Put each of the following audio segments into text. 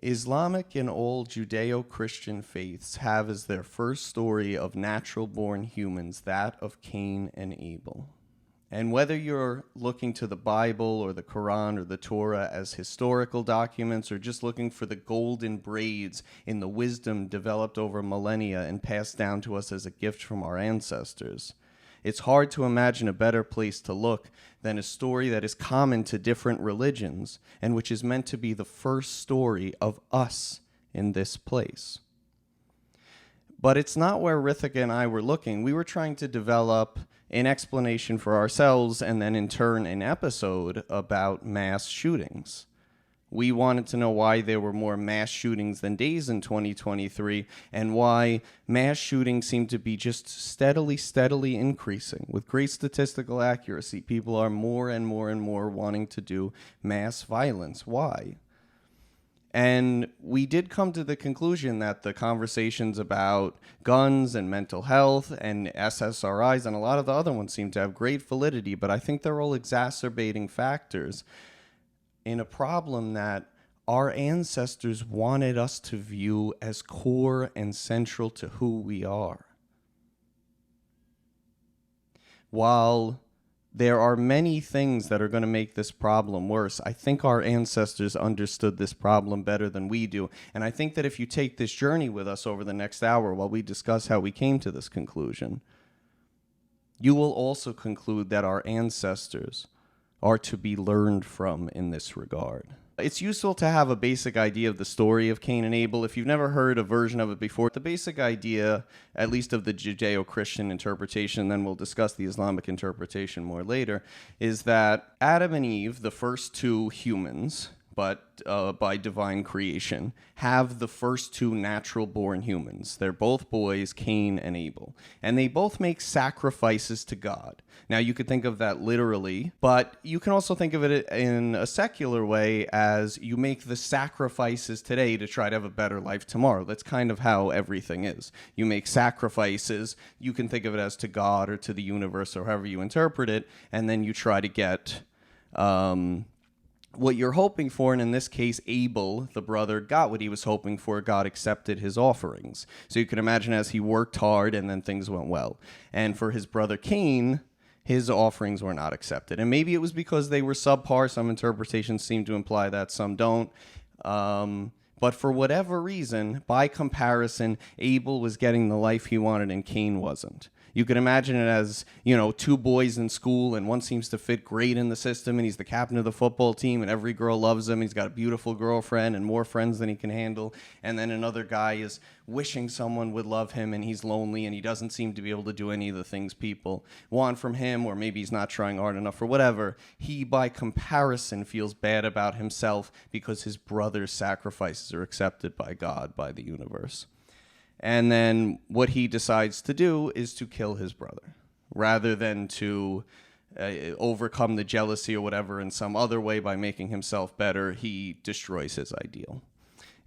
Islamic and all Judeo-Christian faiths have as their first story of natural-born humans that of Cain and Abel. And whether you're looking to the Bible or the Quran or the Torah as historical documents, or just looking for the golden braids in the wisdom developed over millennia and passed down to us as a gift from our ancestors, it's hard to imagine a better place to look than a story that is common to different religions and which is meant to be the first story of us in this place. But it's not where Rithika and I were looking. We were trying to develop an explanation for ourselves and then in turn an episode about mass shootings. We wanted to know why there were more mass shootings than days in 2023 and why mass shootings seem to be just steadily increasing. With great statistical accuracy, people are more and more wanting to do mass violence. Why? And we did come to the conclusion that the conversations about guns and mental health and SSRIs and a lot of the other ones seem to have great validity, but I think they're all exacerbating factors in a problem that our ancestors wanted us to view as core and central to who we are. While there are many things that are going to make this problem worse, I think our ancestors understood this problem better than we do. And I think that if you take this journey with us over the next hour while we discuss how we came to this conclusion, you will also conclude that our ancestors are to be learned from in this regard. It's useful to have a basic idea of the story of Cain and Abel. If you've never heard a version of it before, the basic idea, at least of the Judeo-Christian interpretation, then we'll discuss the Islamic interpretation more later, is that Adam and Eve, the first two humans, but by divine creation, have the first two natural-born humans. They're both boys, Cain and Abel. And they both make sacrifices to God. Now, you could think of that literally, but you can also think of it in a secular way as you make the sacrifices today to try to have a better life tomorrow. That's kind of how everything is. You make sacrifices. You can think of it as to God or to the universe or however you interpret it, and then you try to get what you're hoping for, and in this case, Abel, the brother, got what he was hoping for. God accepted his offerings. So you can imagine as he worked hard and then things went well. And for his brother Cain, his offerings were not accepted. And maybe it was because they were subpar. Some interpretations seem to imply that, some don't. But for whatever reason, by comparison, Abel was getting the life he wanted and Cain wasn't. You can imagine it as, two boys in school, and one seems to fit great in the system, and he's the captain of the football team, and every girl loves him. He's got a beautiful girlfriend and more friends than he can handle. And then another guy is wishing someone would love him, and he's lonely, and he doesn't seem to be able to do any of the things people want from him, or maybe he's not trying hard enough or whatever. He, by comparison, feels bad about himself because his brother's sacrifices are accepted by God, by the universe. And then what he decides to do is to kill his brother, rather than to overcome the jealousy or whatever in some other way by making himself better. He destroys his ideal.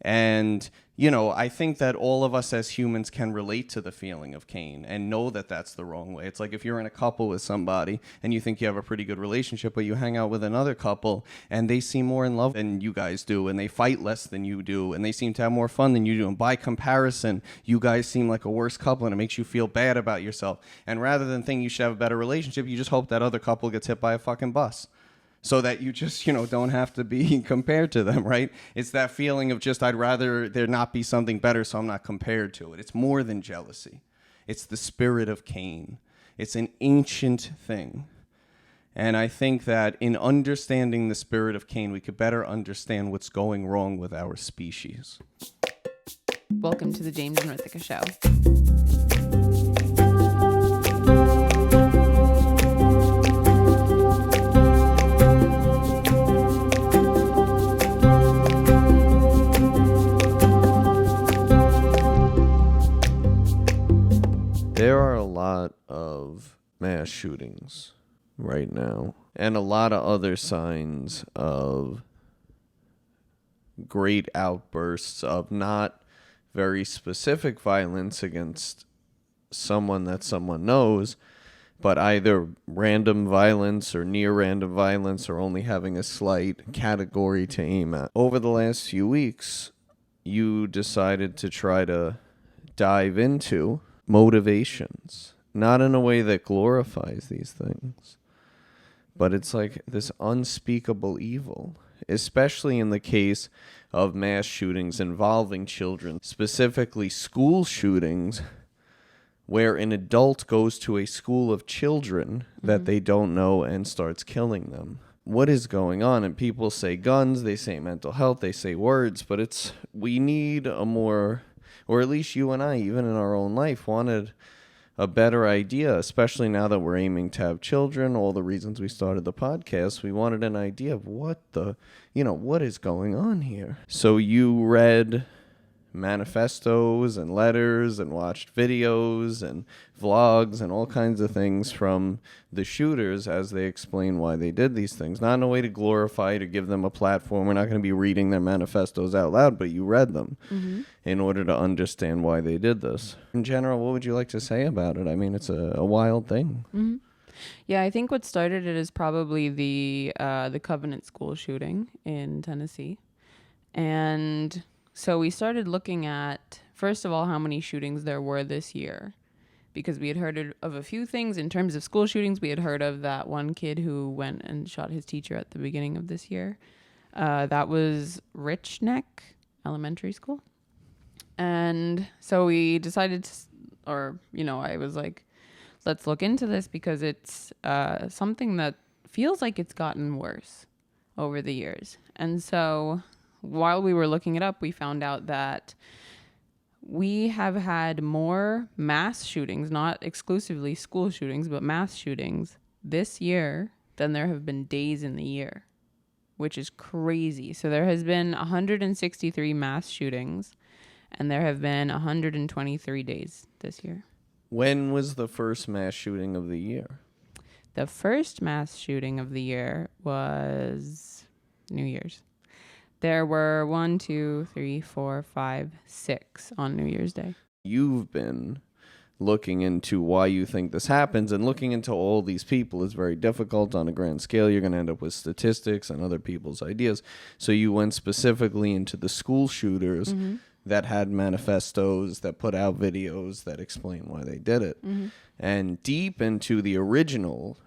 And, I think that all of us as humans can relate to the feeling of Cain and know that that's the wrong way. It's like if you're in a couple with somebody and you think you have a pretty good relationship, but you hang out with another couple and they seem more in love than you guys do, and they fight less than you do, and they seem to have more fun than you do. And by comparison, you guys seem like a worse couple, and it makes you feel bad about yourself. And rather than think you should have a better relationship, you just hope that other couple gets hit by a fucking bus, so that you just, don't have to be compared to them, right? It's that feeling of just, I'd rather there not be something better so I'm not compared to it. It's more than jealousy. It's the spirit of Cain. It's an ancient thing. And I think that in understanding the spirit of Cain, we could better understand what's going wrong with our species. Welcome to the James and Rithika Show. There are a lot of mass shootings right now, and a lot of other signs of great outbursts of not very specific violence against someone that someone knows, but either random violence or near random violence or only having a slight category to aim at. Over the last few weeks, you decided to try to dive into motivations, not in a way that glorifies these things, but it's like this unspeakable evil, especially in the case of mass shootings involving children, specifically school shootings, where an adult goes to a school of children that they don't know and starts killing them. What is going on? And people say guns, they say mental health, they say words, but we need a more, or at least you and I, even in our own life, wanted a better idea, especially now that we're aiming to have children, all the reasons we started the podcast. We wanted an idea of what is going on here. So you read manifestos and letters and watched videos and vlogs and all kinds of things from the shooters as they explain why they did these things. Not in a way to glorify, to give them a platform. We're not going to be reading their manifestos out loud, but you read them in order to understand why they did this. In general, what would you like to say about it? I mean, it's a wild thing. Mm-hmm. Yeah, I think what started it is probably the Covenant school shooting in Tennessee. And so we started looking at, first of all, how many shootings there were this year, because we had heard of a few things in terms of school shootings. We had heard of that one kid who went and shot his teacher at the beginning of this year. That was Rich Neck Elementary School. And so we decided I was like, let's look into this because it's something that feels like it's gotten worse over the years. And so while we were looking it up, we found out that we have had more mass shootings, not exclusively school shootings, but mass shootings this year than there have been days in the year, which is crazy. So there has been 163 mass shootings, and there have been 123 days this year. When was the first mass shooting of the year? The first mass shooting of the year was New Year's. There were 6 on New Year's Day. You've been looking into why you think this happens, and looking into all these people is very difficult on a grand scale. You're going to end up with statistics and other people's ideas. So you went specifically into the school shooters that had manifestos, that put out videos that explain why they did it. And deep into the original,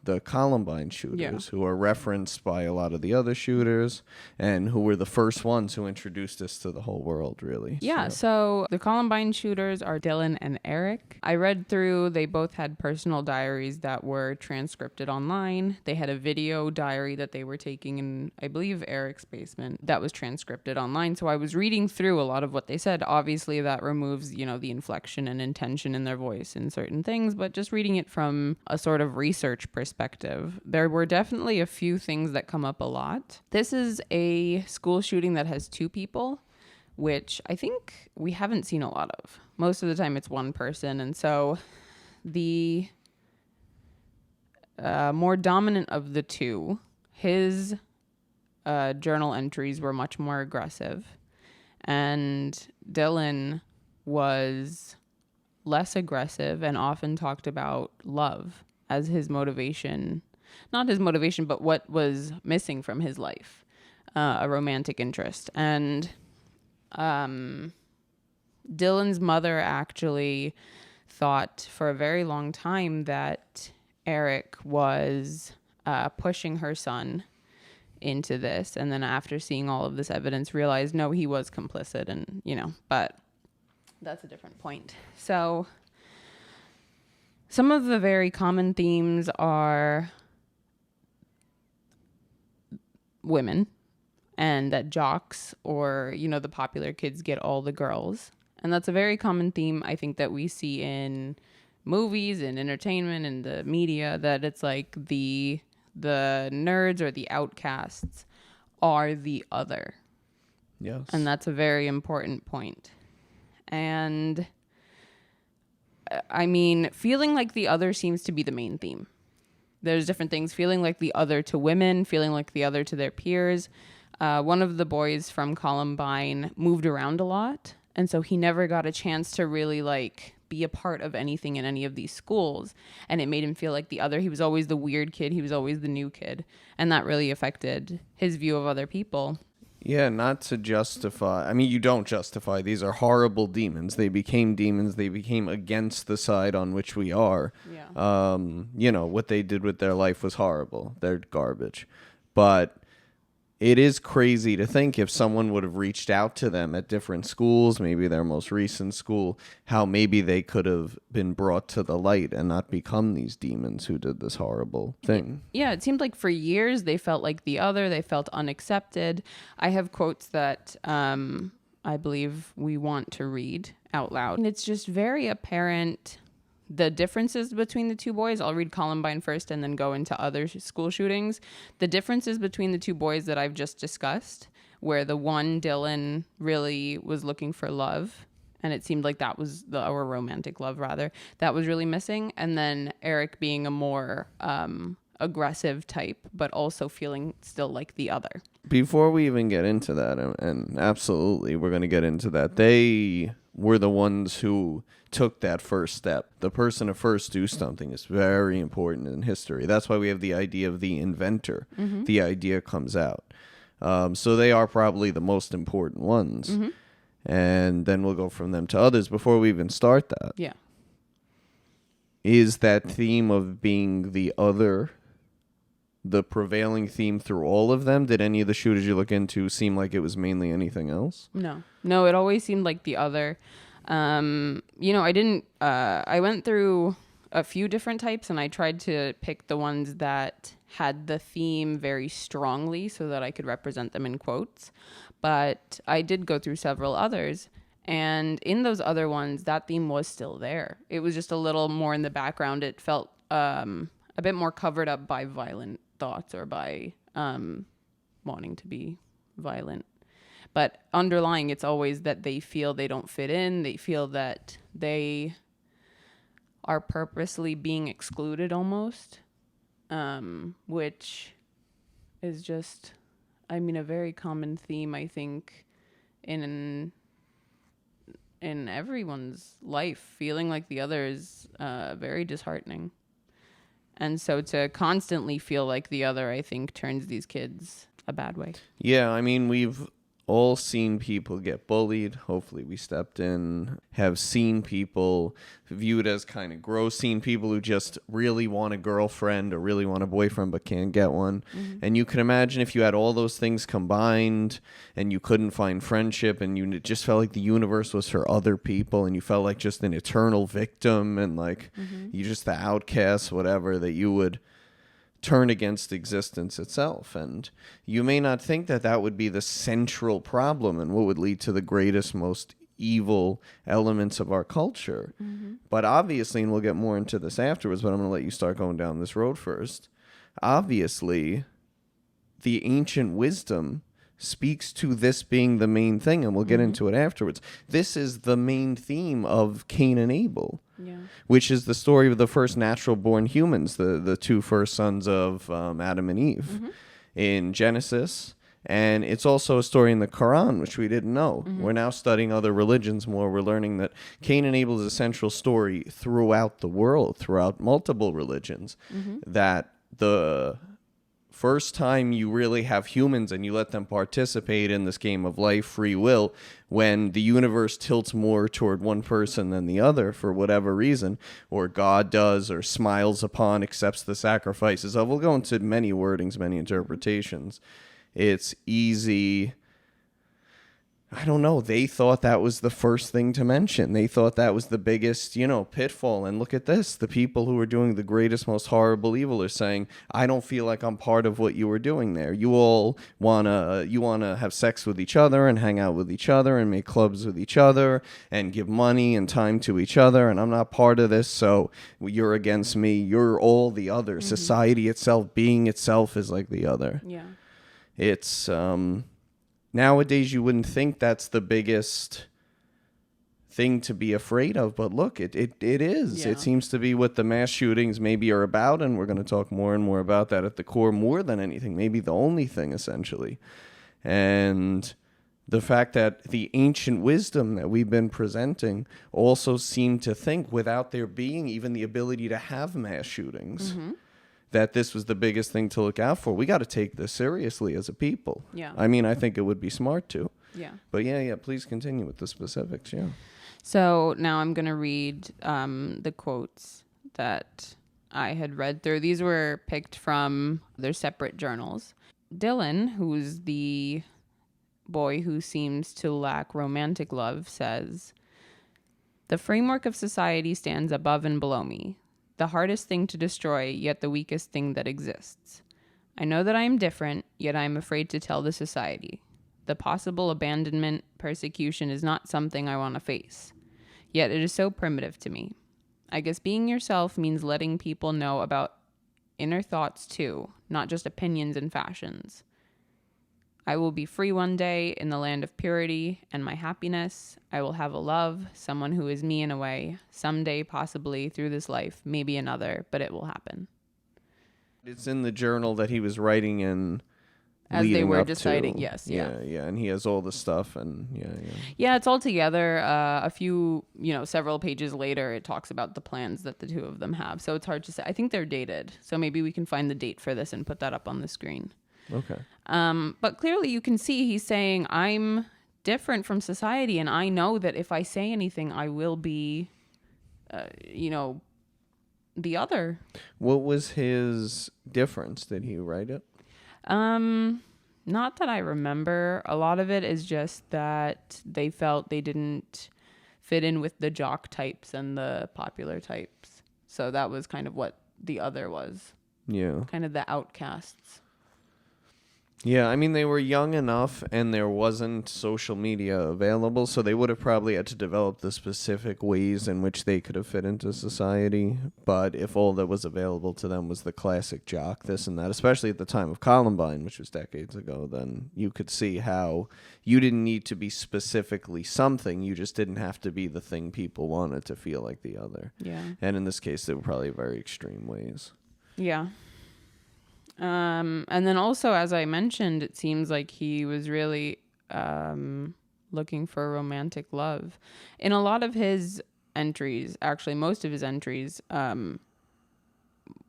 the Columbine shooters, who are referenced by a lot of the other shooters and who were the first ones who introduced this to the whole world, really. Yeah, so the Columbine shooters are Dylan and Eric. I read through, they both had personal diaries that were transcripted online. They had a video diary that they were taking in, I believe, Eric's basement that was transcripted online. So I was reading through a lot of what they said. Obviously, that removes, the inflection and intention in their voice in certain things, but just reading it from a sort of research perspective, there were definitely a few things that come up a lot. This is a school shooting that has 2 people, which I think we haven't seen a lot of. Most of the time it's one person. And so the more dominant of the 2, his journal entries were much more aggressive. And Dylan was less aggressive and often talked about love as his motivation. Not his motivation, but what was missing from his life, a romantic interest. And Dylan's mother actually thought for a very long time that Eric was pushing her son into this. And then after seeing all of this evidence, realized, no, he was complicit. And, but that's a different point. So some of the very common themes are women, and that jocks or, the popular kids get all the girls. And that's a very common theme, I think, that we see in movies and entertainment and the media, that it's like the nerds or the outcasts are the other. Yes. And that's a very important point. And I mean, feeling like the other seems to be the main theme. There's different things. Feeling like the other to women, feeling like the other to their peers. One of the boys from Columbine moved around a lot. And so he never got a chance to really be a part of anything in any of these schools. And it made him feel like the other. He was always the weird kid. He was always the new kid. And that really affected his view of other people. Yeah, not to justify. I mean, you don't justify. These are horrible demons. They became demons. They became against the side on which we are. Yeah. What they did with their life was horrible. They're garbage. But it is crazy to think if someone would have reached out to them at different schools, maybe their most recent school, how maybe they could have been brought to the light and not become these demons who did this horrible thing. Yeah, it seemed like for years they felt like the other, they felt unaccepted. I have quotes that I believe we want to read out loud. And it's just very apparent the differences between the two boys. I'll read Columbine first and then go into other school shootings. The differences between the two boys that I've just discussed, where the one, Dylan, really was looking for love, and it seemed like that was our romantic love, rather, that was really missing. And then Eric being a more aggressive type, but also feeling still like the other. Before we even get into that, and absolutely we're going to get into that, they were the ones who took that first step. The person to first do something is very important in history. That's why we have the idea of the inventor. Mm-hmm. The idea comes out. So they are probably the most important ones. Mm-hmm. And then we'll go from them to others. Before we even start that, yeah, is that theme of being the other the prevailing theme through all of them? Did any of the shooters you look into seem like it was mainly anything else? No, it always seemed like the other. I went through a few different types and I tried to pick the ones that had the theme very strongly so that I could represent them in quotes. But I did go through several others. And in those other ones, that theme was still there. It was just a little more in the background. It felt a bit more covered up by violent thoughts or by wanting to be violent. But underlying, it's always that they feel they don't fit in. They feel that they are purposely being excluded almost, which is just, a very common theme, I think, in everyone's life. Feeling like the other is very disheartening. And so to constantly feel like the other, I think, turns these kids a bad way. Yeah, we've all seen people get bullied. Hopefully we stepped in. Have seen people viewed as kind of gross. Seen people who just really want a girlfriend or really want a boyfriend but can't get one. Mm-hmm. And you can imagine if you had all those things combined and you couldn't find friendship and you just felt like the universe was for other people and you felt like just an eternal victim and like you just the outcast, whatever, that you would turn against existence itself. And you may not think that that would be the central problem and what would lead to the greatest, most evil elements of our culture. Mm-hmm. But obviously, and we'll get more into this afterwards, but I'm going to let you start going down this road first. Obviously, the ancient wisdom speaks to this being the main thing, and we'll get into it afterwards. This is the main theme of Cain and Abel. Yeah. Which is the story of the first natural-born humans, the two first sons of Adam and Eve in Genesis. And it's also a story in the Quran, which we didn't know. We're now studying other religions more. We're learning that Cain and Abel is a central story throughout the world, throughout multiple religions, that the first time you really have humans and you let them participate in this game of life, free will, when the universe tilts more toward one person than the other for whatever reason, or God does, or smiles upon, accepts the sacrifices of. We'll go into many wordings, many interpretations. It's easy. I don't know. They thought that was the first thing to mention. They thought that was the biggest, pitfall. And look at this. The people who are doing the greatest, most horrible evil are saying, I don't feel like I'm part of what you were doing there. You all wanna have sex with each other and hang out with each other and make clubs with each other and give money and time to each other. And I'm not part of this. So you're against me. You're all the other. Mm-hmm. Society itself, being itself is like the other. Yeah. It's, nowadays, you wouldn't think that's the biggest thing to be afraid of, but look, it is. Yeah. It seems to be what the mass shootings maybe are about, and we're going to talk more and more about that at the core more than anything, maybe the only thing, essentially. And the fact that the ancient wisdom that we've been presenting also seemed to think, without there being even the ability to have mass shootings, that this was the biggest thing to look out for. We got to take this seriously as a people. Yeah. I mean, I think it would be smart to. Yeah. But yeah, please continue with the specifics, yeah. So now I'm going to read the quotes that I had read through. These were picked from their separate journals. Dylan, who's the boy who seems to lack romantic love, says, "The framework of society stands above and below me, the hardest thing to destroy, yet the weakest thing that exists. I know that I am different, yet I am afraid to tell the society. The possible abandonment, persecution is not something I want to face. Yet it is so primitive to me. I guess being yourself means letting people know about inner thoughts too, not just opinions and fashions. I will be free one day in the land of purity and my happiness. I will have a love, someone who is me in a way, someday possibly through this life, maybe another, but it will happen." It's in the journal that he was writing in As they were up deciding, to. yes, yeah, and he has all the stuff, and Yeah, it's all together. A few, several pages later, it talks about the plans that the two of them have. So it's hard to say. I think they're dated. So maybe we can find the date for this and put that up on the screen. Okay. But clearly you can see he's saying, I'm different from society, and I know that if I say anything, I will be, the other. What was his difference? Did he write it? Not that I remember. A lot of it is just that they felt they didn't fit in with the jock types and the popular types. So that was kind of what the other was. Yeah. Kind of the outcasts. Yeah, I mean, they were young enough and there wasn't social media available, so they would have probably had to develop the specific ways in which they could have fit into society. But if all that was available to them was the classic jock, this and that, especially at the time of Columbine, which was decades ago, then you could see how you didn't need to be specifically something. You just didn't have to be the thing people wanted to feel like the other. Yeah. And in this case, they were probably very extreme ways. Yeah. And then also, as I mentioned, it seems like he was really looking for romantic love. In a lot of his entries, actually most of his entries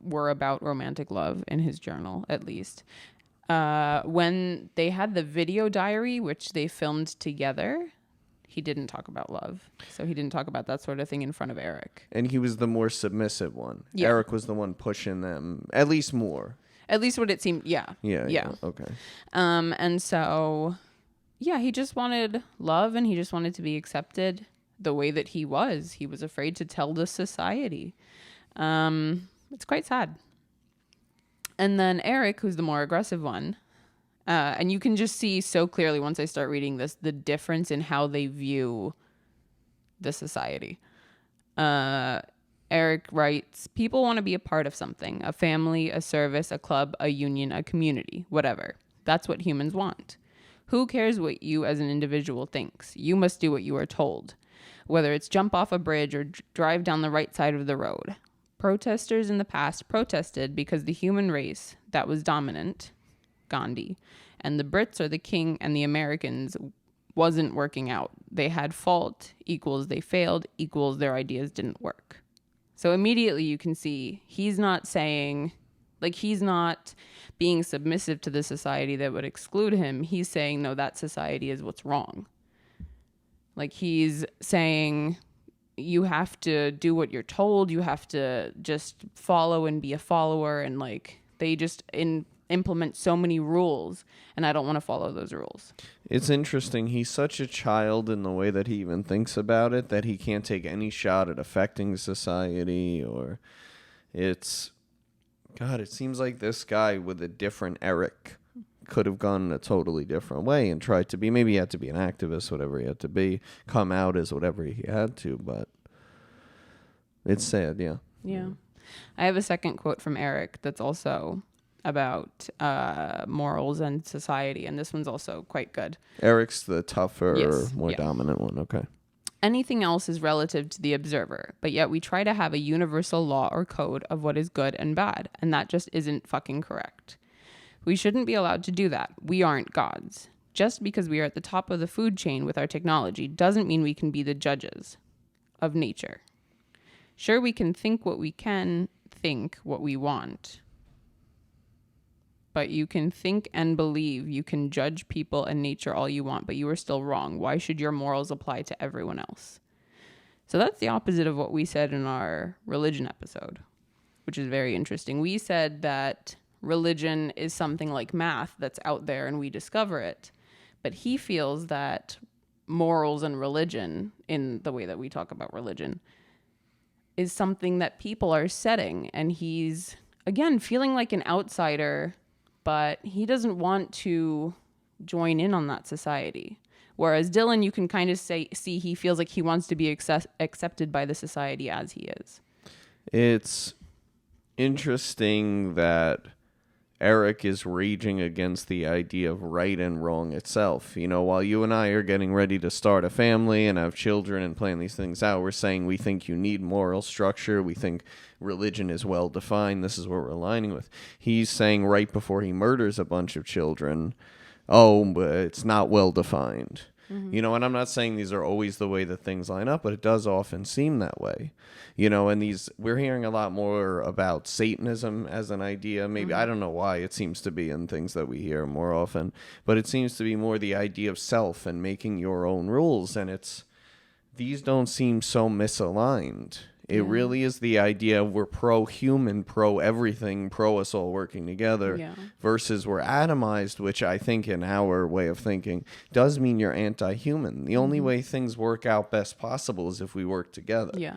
were about romantic love in his journal, at least. When they had the video diary, which they filmed together, he didn't talk about love. So he didn't talk about that sort of thing in front of Eric. And he was the more submissive one. Yeah. Eric was the one pushing them, at least more. At least what it seemed, yeah. Yeah. Okay. And so, yeah, he just wanted love and he just wanted to be accepted the way that he was. He was afraid to tell the society. It's quite sad. And then Eric, who's the more aggressive one, and you can just see so clearly once I start reading this, the difference in how they view the society. Eric writes, "People want to be a part of something, a family, a service, a club, a union, a community, whatever. That's what humans want. Who cares what you as an individual thinks? You must do what you are told, whether it's jump off a bridge or drive down the right side of the road. Protesters in the past protested because the human race that was dominant, Gandhi, and the Brits or the king and the Americans wasn't working out. They had fault equals they failed equals their ideas didn't work." So immediately you can see he's not saying, like, he's not being submissive to the society that would exclude him. He's saying, no, that society is what's wrong. Like, he's saying you have to do what you're told. You have to just follow and be a follower. And, like, they just implement so many rules, and I don't want to follow those rules. It's interesting. He's such a child in the way that he even thinks about it, that he can't take any shot at affecting society, or it's, God, it seems like this guy with a different Eric could have gone a totally different way and tried to be, maybe he had to be an activist, whatever he had to be, come out as whatever he had to, but it's sad, yeah. Yeah. I have a second quote from Eric that's also about morals and society, and this one's also quite good. Eric's the tougher, Yes, more yeah. dominant one, okay. "Anything else is relative to the observer, but yet we try to have a universal law or code of what is good and bad, and that just isn't fucking correct. We shouldn't be allowed to do that. We aren't gods. Just because we are at the top of the food chain with our technology doesn't mean we can be the judges of nature. Sure, we can think what we want, but you can think and believe. You can judge people and nature all you want, but you are still wrong. Why should your morals apply to everyone else? So that's the opposite of what we said in our religion episode, which is very interesting. We said that religion is something like math that's out there and we discover it. But he feels that morals and religion, in the way that we talk about religion, is something that people are setting. And he's, again, feeling like an outsider, but he doesn't want to join in on that society. Whereas Dylan, you can kind of see he feels like he wants to be accepted by the society as he is. It's interesting that Eric is raging against the idea of right and wrong itself. You know, while you and I are getting ready to start a family and have children and plan these things out, we're saying we think you need moral structure. We think religion is well defined. This is what we're aligning with. He's saying right before he murders a bunch of children, oh, but it's not well defined. Mm-hmm. You know, and I'm not saying these are always the way that things line up, but it does often seem that way. You know, and we're hearing a lot more about Satanism as an idea. Maybe, I don't know why it seems to be in things that we hear more often, but it seems to be more the idea of self and making your own rules. And these don't seem so misaligned. It really is the idea of we're pro-human, pro-everything, pro-us all working together, versus we're atomized, which I think in our way of thinking does mean you're anti-human. The only way things work out best possible is if we work together. Yeah.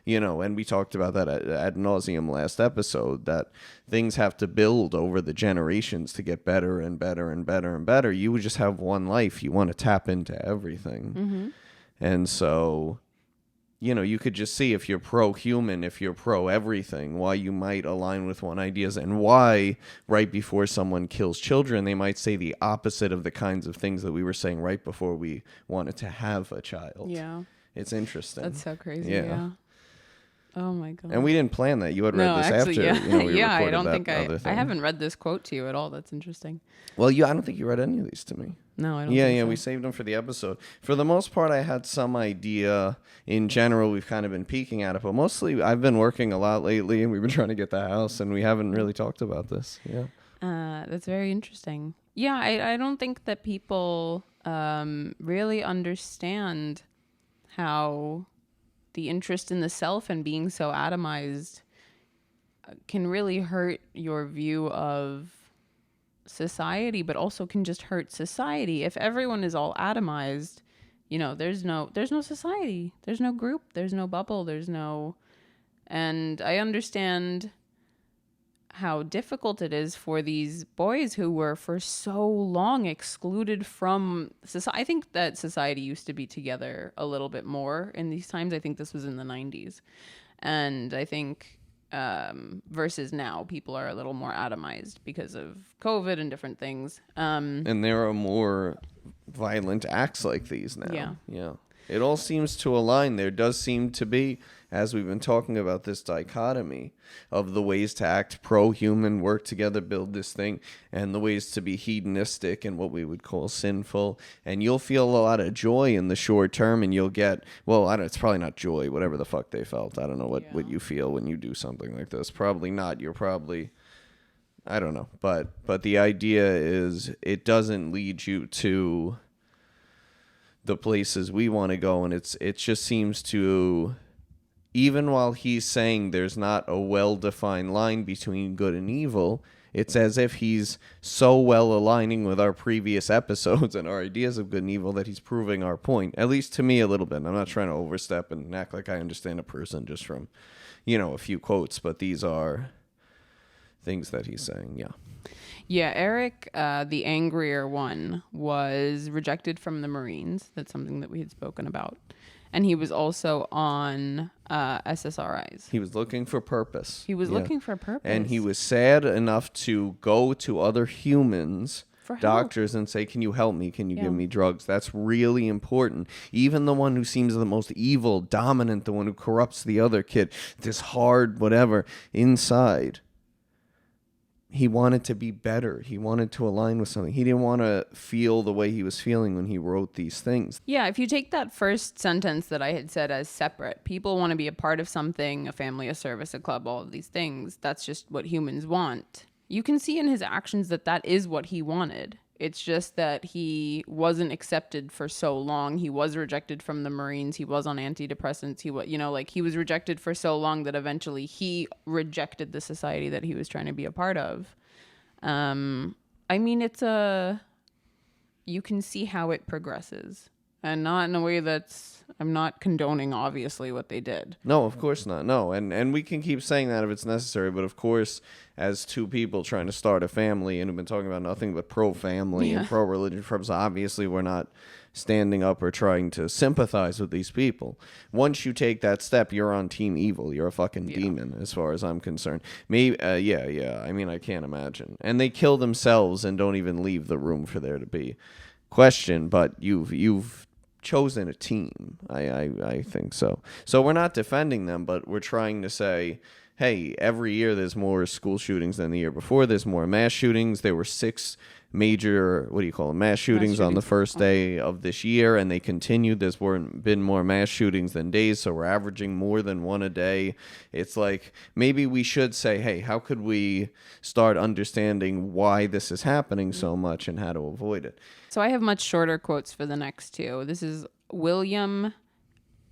You know, and we talked about that ad nauseum last episode, that things have to build over the generations to get better and better and better and better. You would just have one life. You want to tap into everything. Mm-hmm. And so, you know, you could just see if you're pro-human, if you're pro-everything, why you might align with one ideas, and why right before someone kills children, they might say the opposite of the kinds of things that we were saying right before we wanted to have a child. Yeah. It's interesting. That's so crazy. Yeah. Oh my God. And we didn't plan that. You had read this actually, after. You know, we I recorded don't that think other thing. I haven't read this quote to you at all. That's interesting. Well, I don't think you read any of these to me. No, I don't think so. We saved them for the episode. For the most part, I had some idea. In general, we've kind of been peeking at it, but mostly I've been working a lot lately, and we've been trying to get the house, and we haven't really talked about this. Yeah. That's very interesting. Yeah, I don't think that people really understand how the interest in the self and being so atomized can really hurt your view of society, but also can just hurt society. If everyone is all atomized, you know, there's no society, there's no group, there's no bubble, and I understand how difficult it is for these boys who were for so long excluded from society. I think that society used to be together a little bit more in these times. I think this was in the 90s. And I think versus now, people are a little more atomized because of COVID and different things. And there are more violent acts like these now. Yeah. It all seems to align. There does seem to be, as we've been talking about, this dichotomy of the ways to act pro-human, work together, build this thing, and the ways to be hedonistic and what we would call sinful. And you'll feel a lot of joy in the short term, and you'll get, it's probably not joy, whatever the fuck they felt. I don't know what you feel when you do something like this. Probably not. You're probably, I don't know. But the idea is it doesn't lead you to the places we want to go, and it just seems to, even while he's saying there's not a well-defined line between good and evil, it's as if he's so well aligning with our previous episodes and our ideas of good and evil that he's proving our point, at least to me a little bit. I'm not trying to overstep and act like I understand a person just from, a few quotes, but these are things that he's saying. Yeah, Eric, the angrier one, was rejected from the Marines. That's something that we had spoken about. And he was also on SSRIs. He was looking for purpose. Looking for purpose. And he was sad enough to go to other humans, doctors, and say, can you help me? Can you give me drugs? That's really important. Even the one who seems the most evil, dominant, the one who corrupts the other kid, this hard whatever, inside, he wanted to be better. He wanted to align with something. He didn't want to feel the way he was feeling when he wrote these things. Yeah, if you take that first sentence that I had said as separate, people want to be a part of something, a family, a service, a club, all of these things. That's just what humans want. you can see in his actions that is what he wanted. It's just that he wasn't accepted for so long. He was rejected from the Marines. He was on antidepressants. He was, he was rejected for so long that eventually he rejected the society that he was trying to be a part of. I mean, you can see how it progresses, and not in a way I'm not condoning, obviously, what they did. No, of course not. No, and we can keep saying that if it's necessary, but of course, as two people trying to start a family and have been talking about nothing but pro-family and pro-religion firms, obviously we're not standing up or trying to sympathize with these people. Once you take that step, you're on team evil. You're a fucking demon, as far as I'm concerned. Maybe, yeah. I mean, I can't imagine. And they kill themselves and don't even leave the room for there to be question. But you've chosen a team. I think so. So we're not defending them, but we're trying to say, hey, every year there's more school shootings than the year before. There's more mass shootings. There were 6 major, mass shootings on the first day of this year, and they continued. There's been more mass shootings than days, so we're averaging more than one a day. It's like, maybe we should say, hey, how could we start understanding why this is happening so much and how to avoid it? So I have much shorter quotes for the next two. This is William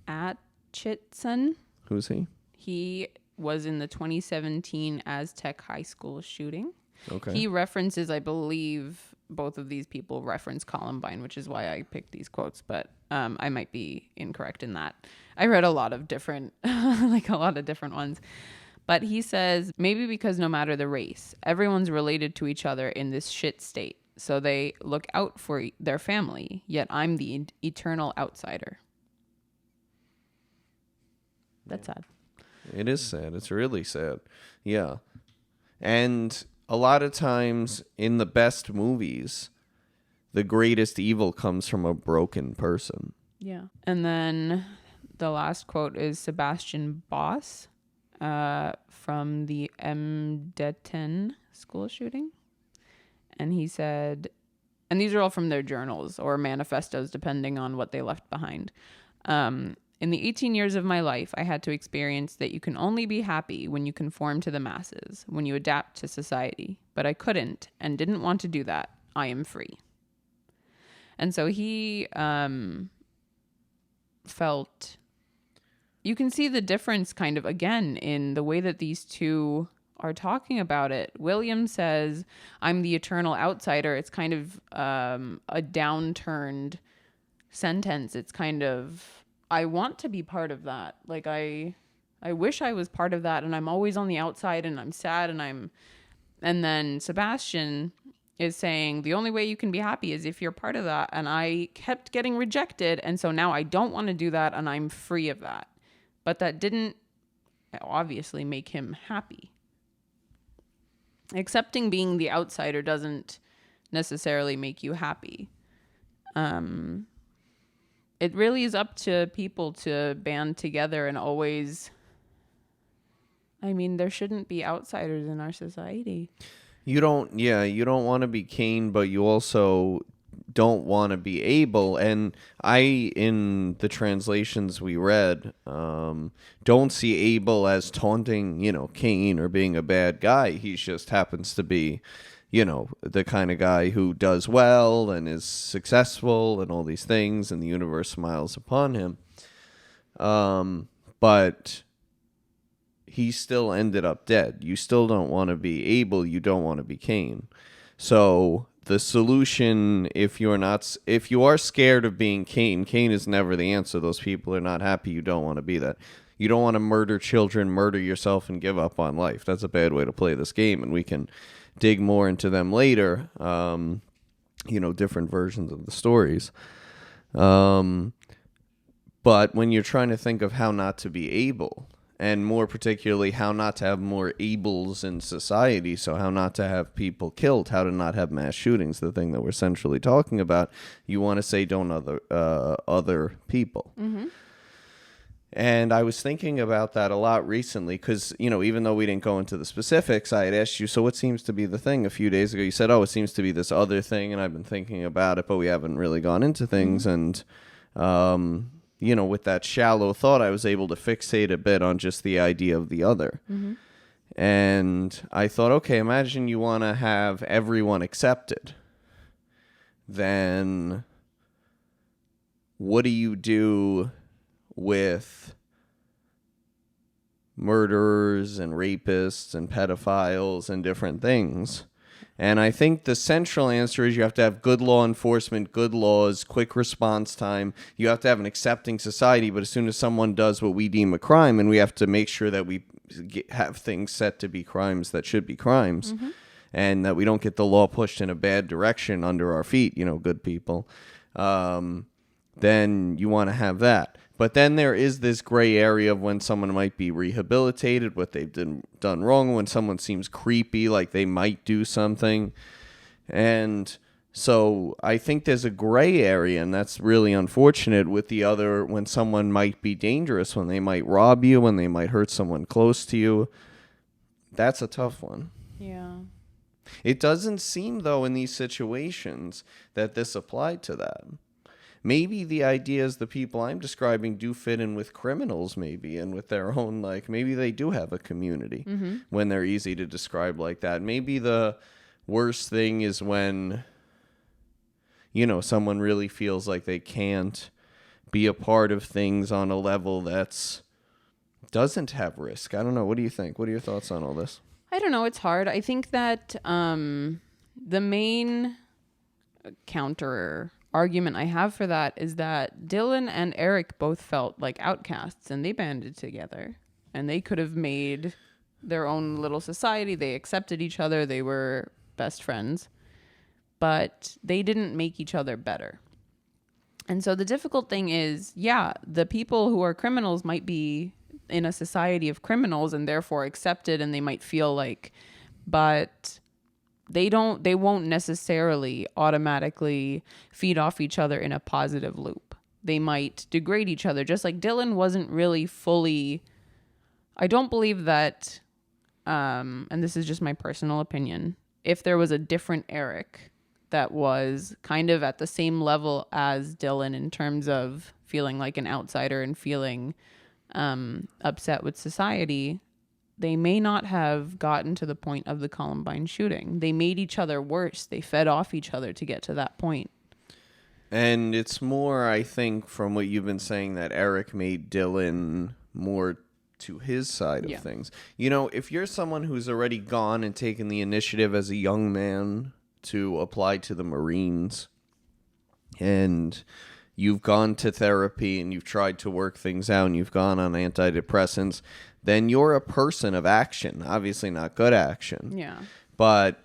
Atchison. Who's he? He was in the 2017 Aztec High School shooting. Okay. He references, I believe, both of these people reference Columbine, which is why I picked these quotes, but I might be incorrect in that. I read a lot of different, ones. But he says, maybe because no matter the race, everyone's related to each other in this shit state. So they look out for their family, yet I'm the eternal outsider. That's sad. It is sad. It's really sad. Yeah. And a lot of times in the best movies, the greatest evil comes from a broken person. Yeah. And then the last quote is Sebastian Boss from the M.10 school shooting. And he said, and these are all from their journals or manifestos, depending on what they left behind. In the 18 years of my life, I had to experience that you can only be happy when you conform to the masses, when you adapt to society. But I couldn't and didn't want to do that. I am free. And so he felt, you can see the difference kind of again in the way that these two are talking about it. William says, I'm the eternal outsider. It's kind of a downturned sentence. It's kind of, I want to be part of that. Like I wish I was part of that, and I'm always on the outside and I'm sad and then Sebastian is saying the only way you can be happy is if you're part of that, and I kept getting rejected, and so now I don't want to do that and I'm free of that. But that didn't obviously make him happy. Accepting being the outsider doesn't necessarily make you happy. It really is up to people to band together and always, I mean, there shouldn't be outsiders in our society. You don't want to be Cain, but you also don't want to be Abel. And in the translations we read, don't see Abel as taunting, Cain or being a bad guy. He just happens to be, the kind of guy who does well and is successful and all these things, and the universe smiles upon him. But he still ended up dead. You still don't want to be Abel. You don't want to be Cain. So the solution, if you are scared of being Cain is never the answer. Those people are not happy. You don't want to be that. You don't want to murder children, murder yourself, and give up on life. That's a bad way to play this game, and we can dig more into them later, different versions of the stories. But when you're trying to think of how not to be Abel, and more particularly how not to have more Abels in society, so how not to have people killed, how to not have mass shootings, the thing that we're centrally talking about, you want to say don't other people. Mm-hmm. And I was thinking about that a lot recently because, even though we didn't go into the specifics, I had asked you, so what seems to be the thing a few days ago? You said, it seems to be this other thing, and I've been thinking about it, but we haven't really gone into things. Mm-hmm. And, with that shallow thought, I was able to fixate a bit on just the idea of the other. Mm-hmm. And I thought, okay, imagine you want to have everyone accepted. Then what do you do with murderers and rapists and pedophiles and different things? And I think the central answer is you have to have good law enforcement, good laws, quick response time. You have to have an accepting society, but as soon as someone does what we deem a crime, and we have to make sure that we have things set to be crimes that should be crimes, and that we don't get the law pushed in a bad direction under our feet, good people, then you want to have that. But then there is this gray area of when someone might be rehabilitated, what they've done wrong, when someone seems creepy, like they might do something. And so I think there's a gray area, and that's really unfortunate with the other, when someone might be dangerous, when they might rob you, when they might hurt someone close to you. That's a tough one. Yeah. It doesn't seem, though, in these situations that this applied to that. Maybe the ideas the people I'm describing do fit in with criminals, maybe, and with their own, maybe they do have a community when they're easy to describe like that. Maybe the worst thing is when, someone really feels like they can't be a part of things on a level that's doesn't have risk. I don't know. What do you think? What are your thoughts on all this? I don't know. It's hard. I think that the main counter argument I have for that is that Dylan and Eric both felt like outcasts, and they banded together, and they could have made their own little society. They accepted each other. They were best friends, but they didn't make each other better. And so the difficult thing is, the people who are criminals might be in a society of criminals and therefore accepted, and they might feel like, but they won't necessarily automatically feed off each other in a positive loop. They might degrade each other. Just like Dylan wasn't really fully, I don't believe that, and this is just my personal opinion, if there was a different Eric that was kind of at the same level as Dylan in terms of feeling like an outsider and feeling upset with society, they may not have gotten to the point of the Columbine shooting. They made each other worse. They fed off each other to get to that point. And it's more, I think, from what you've been saying, that Eric made Dylan more to his side of things. If you're someone who's already gone and taken the initiative as a young man to apply to the Marines, and you've gone to therapy and you've tried to work things out and you've gone on antidepressants, then you're a person of action. Obviously not good action. Yeah. But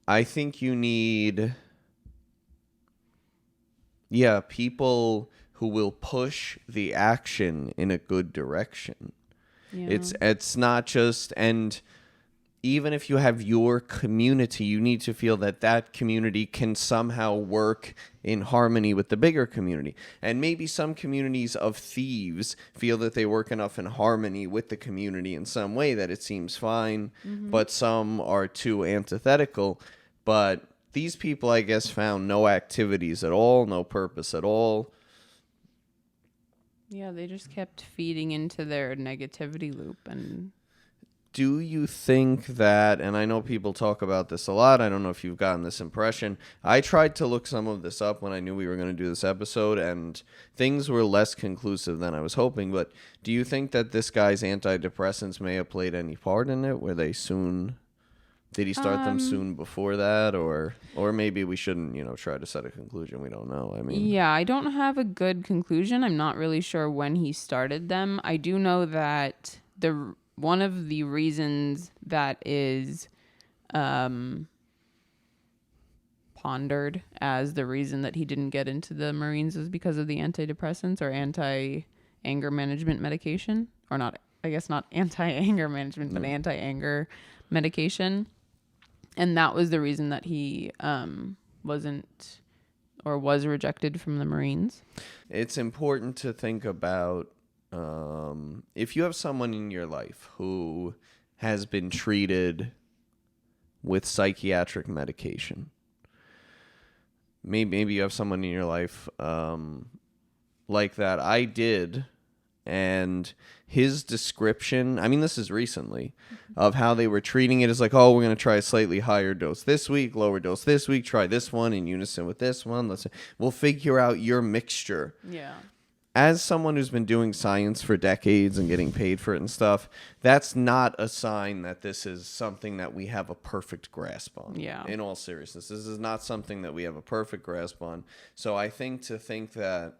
I think you need, people who will push the action in a good direction. Yeah. It's not just, and even if you have your community, you need to feel that that community can somehow work in harmony with the bigger community. And maybe some communities of thieves feel that they work enough in harmony with the community in some way that it seems fine, but some are too antithetical. But these people, I guess, found no activities at all, no purpose at all. Yeah, they just kept feeding into their negativity loop. And do you think that, and I know people talk about this a lot, I don't know if you've gotten this impression, I tried to look some of this up when I knew we were going to do this episode, and things were less conclusive than I was hoping, but do you think that this guy's antidepressants may have played any part in it? Did he start them soon before that, or maybe we shouldn't, try to set a conclusion? We don't know. I don't have a good conclusion. I'm not really sure when he started them. I do know that one of the reasons that is pondered as the reason that he didn't get into the Marines is because of the antidepressants or anti-anger management medication, or not anti-anger management, but anti-anger medication. And that was the reason that he wasn't or was rejected from the Marines. It's important to think about if you have someone in your life who has been treated with psychiatric medication. Maybe you have someone in your life like that. I did And his description, I mean, this is recently, of how they were treating it is like, oh, we're going to try a slightly higher dose this week, lower dose this week, try this one in unison with this one. We'll figure out your mixture. Yeah. As someone who's been doing science for decades and getting paid for it and stuff, that's not a sign that this is something that we have a perfect grasp on. Yeah. In all seriousness, this is not something that we have a perfect grasp on. So I think that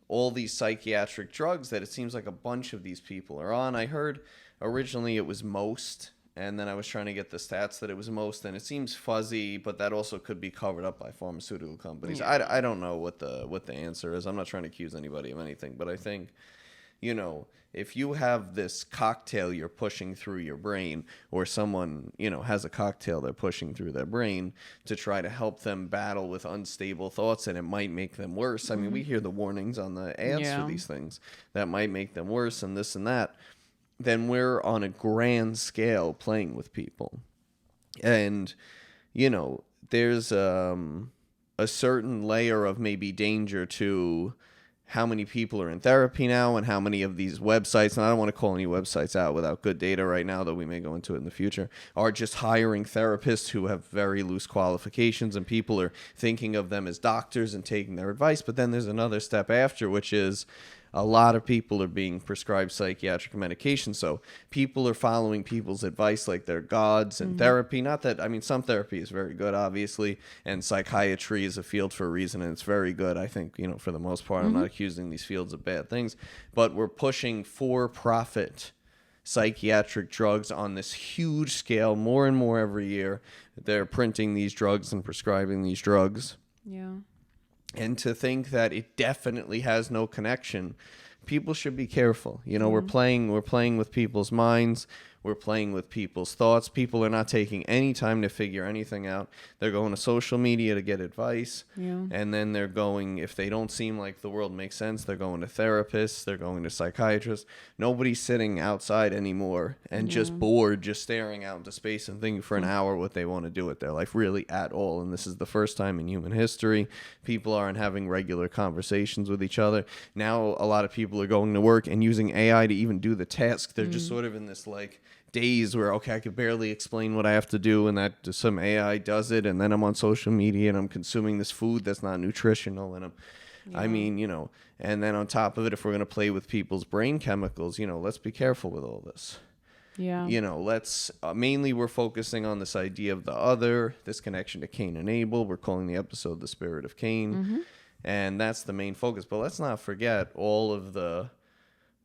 all these psychiatric drugs that it seems like a bunch of these people are on. I heard originally it was most, and then I was trying to get the stats that it was most, and it seems fuzzy, but that also could be covered up by pharmaceutical companies. Yeah. I don't know what the answer is. I'm not trying to accuse anybody of anything, but I think, you know, if you have this cocktail you're pushing through your brain, or someone, you know, has a cocktail they're pushing through their brain to try to help them battle with unstable thoughts, and it might make them worse. I mean, we hear the warnings on the ads for these things that might make them worse and this and that. Then we're on a grand scale playing with people. And, you know, there's a certain layer of maybe danger to how many people are in therapy now and how many of these websites, and I don't want to call any websites out without good data right now, though we may go into it in the future, are just hiring therapists who have very loose qualifications, and people are thinking of them as doctors and taking their advice. But then there's another step after, which is a lot of people are being prescribed psychiatric medication. So people are following people's advice like they're gods, and therapy. Not that, I mean, some therapy is very good, obviously, and psychiatry is a field for a reason, and it's very good. I think, you know, for the most part, I'm not accusing these fields of bad things, but we're pushing for-profit psychiatric drugs on this huge scale, more and more every year. They're printing these drugs and prescribing these drugs. Yeah. And to think that it definitely has no connection, people should be careful. You know, we're playing with people's minds. We're playing with people's thoughts. People are not taking any time to figure anything out. They're going to social media to get advice. Yeah. And then they're going, if they don't seem like the world makes sense, they're going to therapists. They're going to psychiatrists. Nobody's sitting outside anymore and just bored, just staring out into space and thinking for an hour what they want to do with their life, really, at all. And this is the first time in human history people aren't having regular conversations with each other. Now a lot of people are going to work and using AI to even do the task. They're just sort of in this, like, days where, okay, I could barely explain what I have to do, and that some AI does it, and then I'm on social media and I'm consuming this food that's not nutritional, and I mean, you know, and then on top of it, if we're going to play with people's brain chemicals, you know, let's be careful with all this. Yeah. You know, let's mainly we're focusing on this idea of the other, this connection to Cain and Abel. We're calling the episode The Spirit of Cain, and that's the main focus. But let's not forget all of the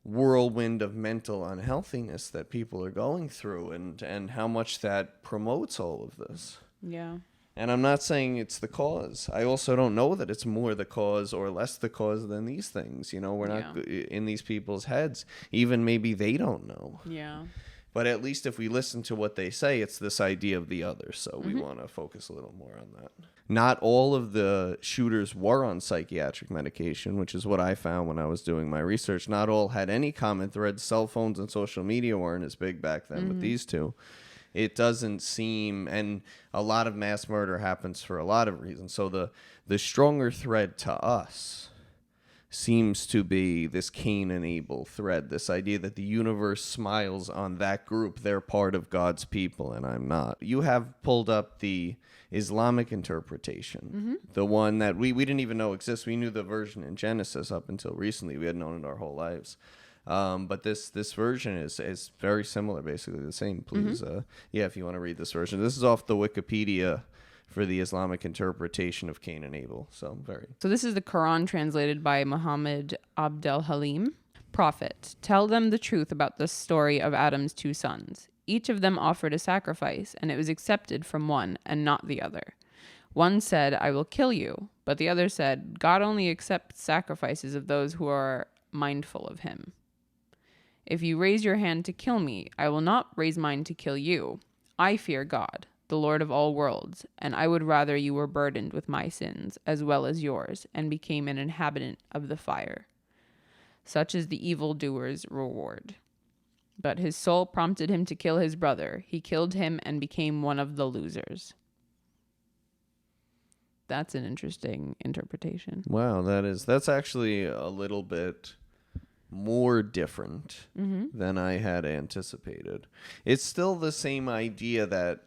whirlwind of mental unhealthiness that people are going through, and how much that promotes all of this. Yeah. And I'm not saying it's the cause. I also don't know that it's more the cause or less the cause than these things. You know, we're not in these people's heads. Even maybe they don't know. Yeah. But at least if we listen to what they say, it's this idea of the other. So we want to focus a little more on that. Not all of the shooters were on psychiatric medication, which is what I found when I was doing my research. Not all had any common threads. Cell phones and social media weren't as big back then with these two. It doesn't seem, and a lot of mass murder happens for a lot of reasons. So the stronger thread to us seems to be this Cain and Abel thread, this idea that the universe smiles on that group. They're part of God's people, and I'm not. You have pulled up the Islamic interpretation, the one that we didn't even know exists. We knew the version in Genesis up until recently. We had known it our whole lives. But this version is very similar, basically the same. Please, if you want to read this version. This is off the Wikipedia for the Islamic interpretation of Cain and Abel. So this is the Quran translated by Muhammad Abdel Halim. Prophet, tell them the truth about the story of Adam's two sons. Each of them offered a sacrifice, and it was accepted from one and not the other. One said, I will kill you, but the other said, God only accepts sacrifices of those who are mindful of him. If you raise your hand to kill me, I will not raise mine to kill you. I fear God, the Lord of all worlds, and I would rather you were burdened with my sins as well as yours, and became an inhabitant of the fire. Such is the evildoer's reward. But his soul prompted him to kill his brother. He killed him and became one of the losers. That's an interesting interpretation. wow, that's actually a little bit more different than I had anticipated. It's still the same idea that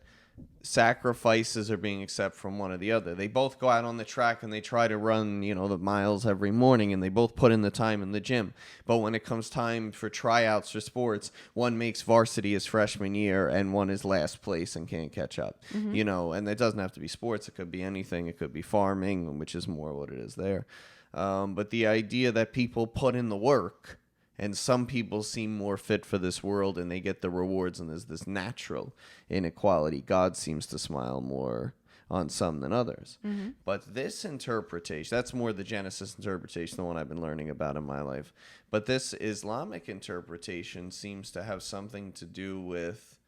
sacrifices are being accepted from one or the other. They both go out on the track and they try to run, the miles every morning, and they both put in the time in the gym. But when it comes time for tryouts for sports, one makes varsity his freshman year and one is last place and can't catch up. And it doesn't have to be sports. It could be anything. It could be farming, which is more what it is there. But the idea that people put in the work, and some people seem more fit for this world and they get the rewards, and there's this natural inequality. God seems to smile more on some than others. But this interpretation, that's more the Genesis interpretation, the one I've been learning about in my life. But this Islamic interpretation seems to have something to do with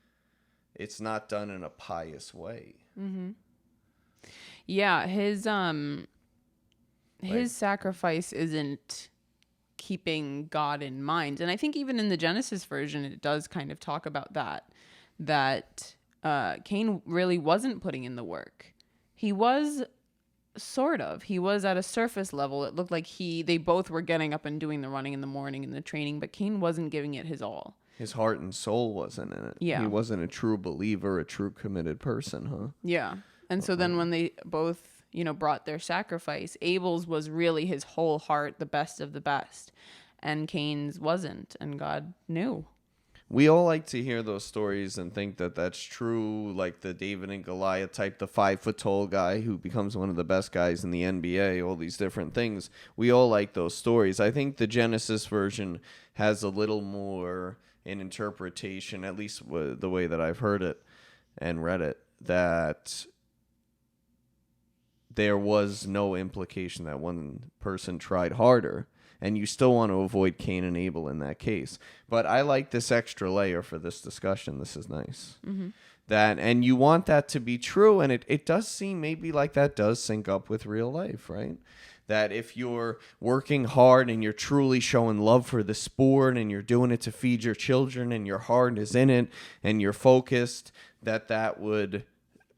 it's not done in a pious way. Yeah, his sacrifice isn't keeping God in mind. And I think even in the Genesis version, it does kind of talk about that Cain really wasn't putting in the work. He was he was at a surface level. It looked like they both were getting up and doing the running in the morning and the training, but Cain wasn't giving it his all. His heart and soul wasn't in it. Yeah. He wasn't a true believer, a true committed person, huh? Yeah. And so then when they both, brought their sacrifice, Abel's was really his whole heart, the best of the best. And Cain's wasn't. And God knew. We all like to hear those stories and think that that's true, like the David and Goliath type, the 5-foot-tall guy who becomes one of the best guys in the NBA, all these different things. We all like those stories. I think the Genesis version has a little more in interpretation, at least the way that I've heard it and read it, that there was no implication that one person tried harder, and you still want to avoid Cain and Abel in that case. But I like this extra layer for this discussion. This is nice. And you want that to be true, and it does seem maybe like that does sync up with real life, right? That if you're working hard and you're truly showing love for the sport and you're doing it to feed your children and your heart is in it and you're focused, that would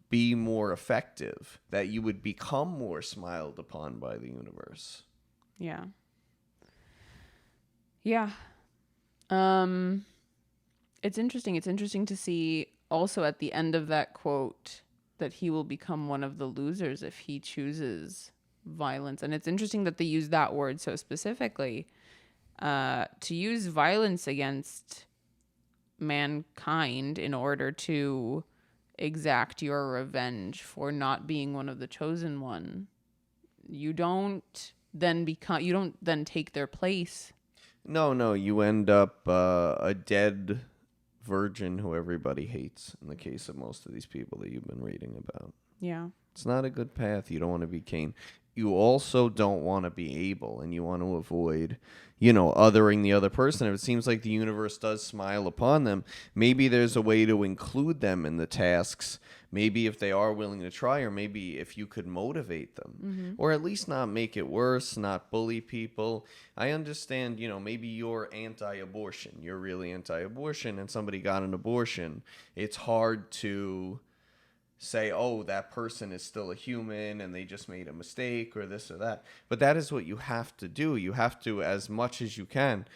be more effective, that you would become more smiled upon by the universe. Yeah. Yeah. It's interesting. It's interesting to see also at the end of that quote that he will become one of the losers if he chooses violence. And it's interesting that they use that word so specifically. To use violence against mankind in order to exact your revenge for not being one of the chosen one. You don't then take their place. No, you end up a dead virgin who everybody hates in the case of most of these people that you've been reading about. Yeah. It's not a good path. You don't want to be Cain. You also don't want to be Abel, and you want to avoid, othering the other person. If it seems like the universe does smile upon them, maybe there's a way to include them in the tasks. Maybe if they are willing to try, or maybe if you could motivate them, or at least not make it worse, not bully people. I understand, maybe you're anti-abortion. You're really anti-abortion, and somebody got an abortion. It's hard to say, oh, that person is still a human and they just made a mistake or this or that. But that is what you have to do. You have to, as much as you can,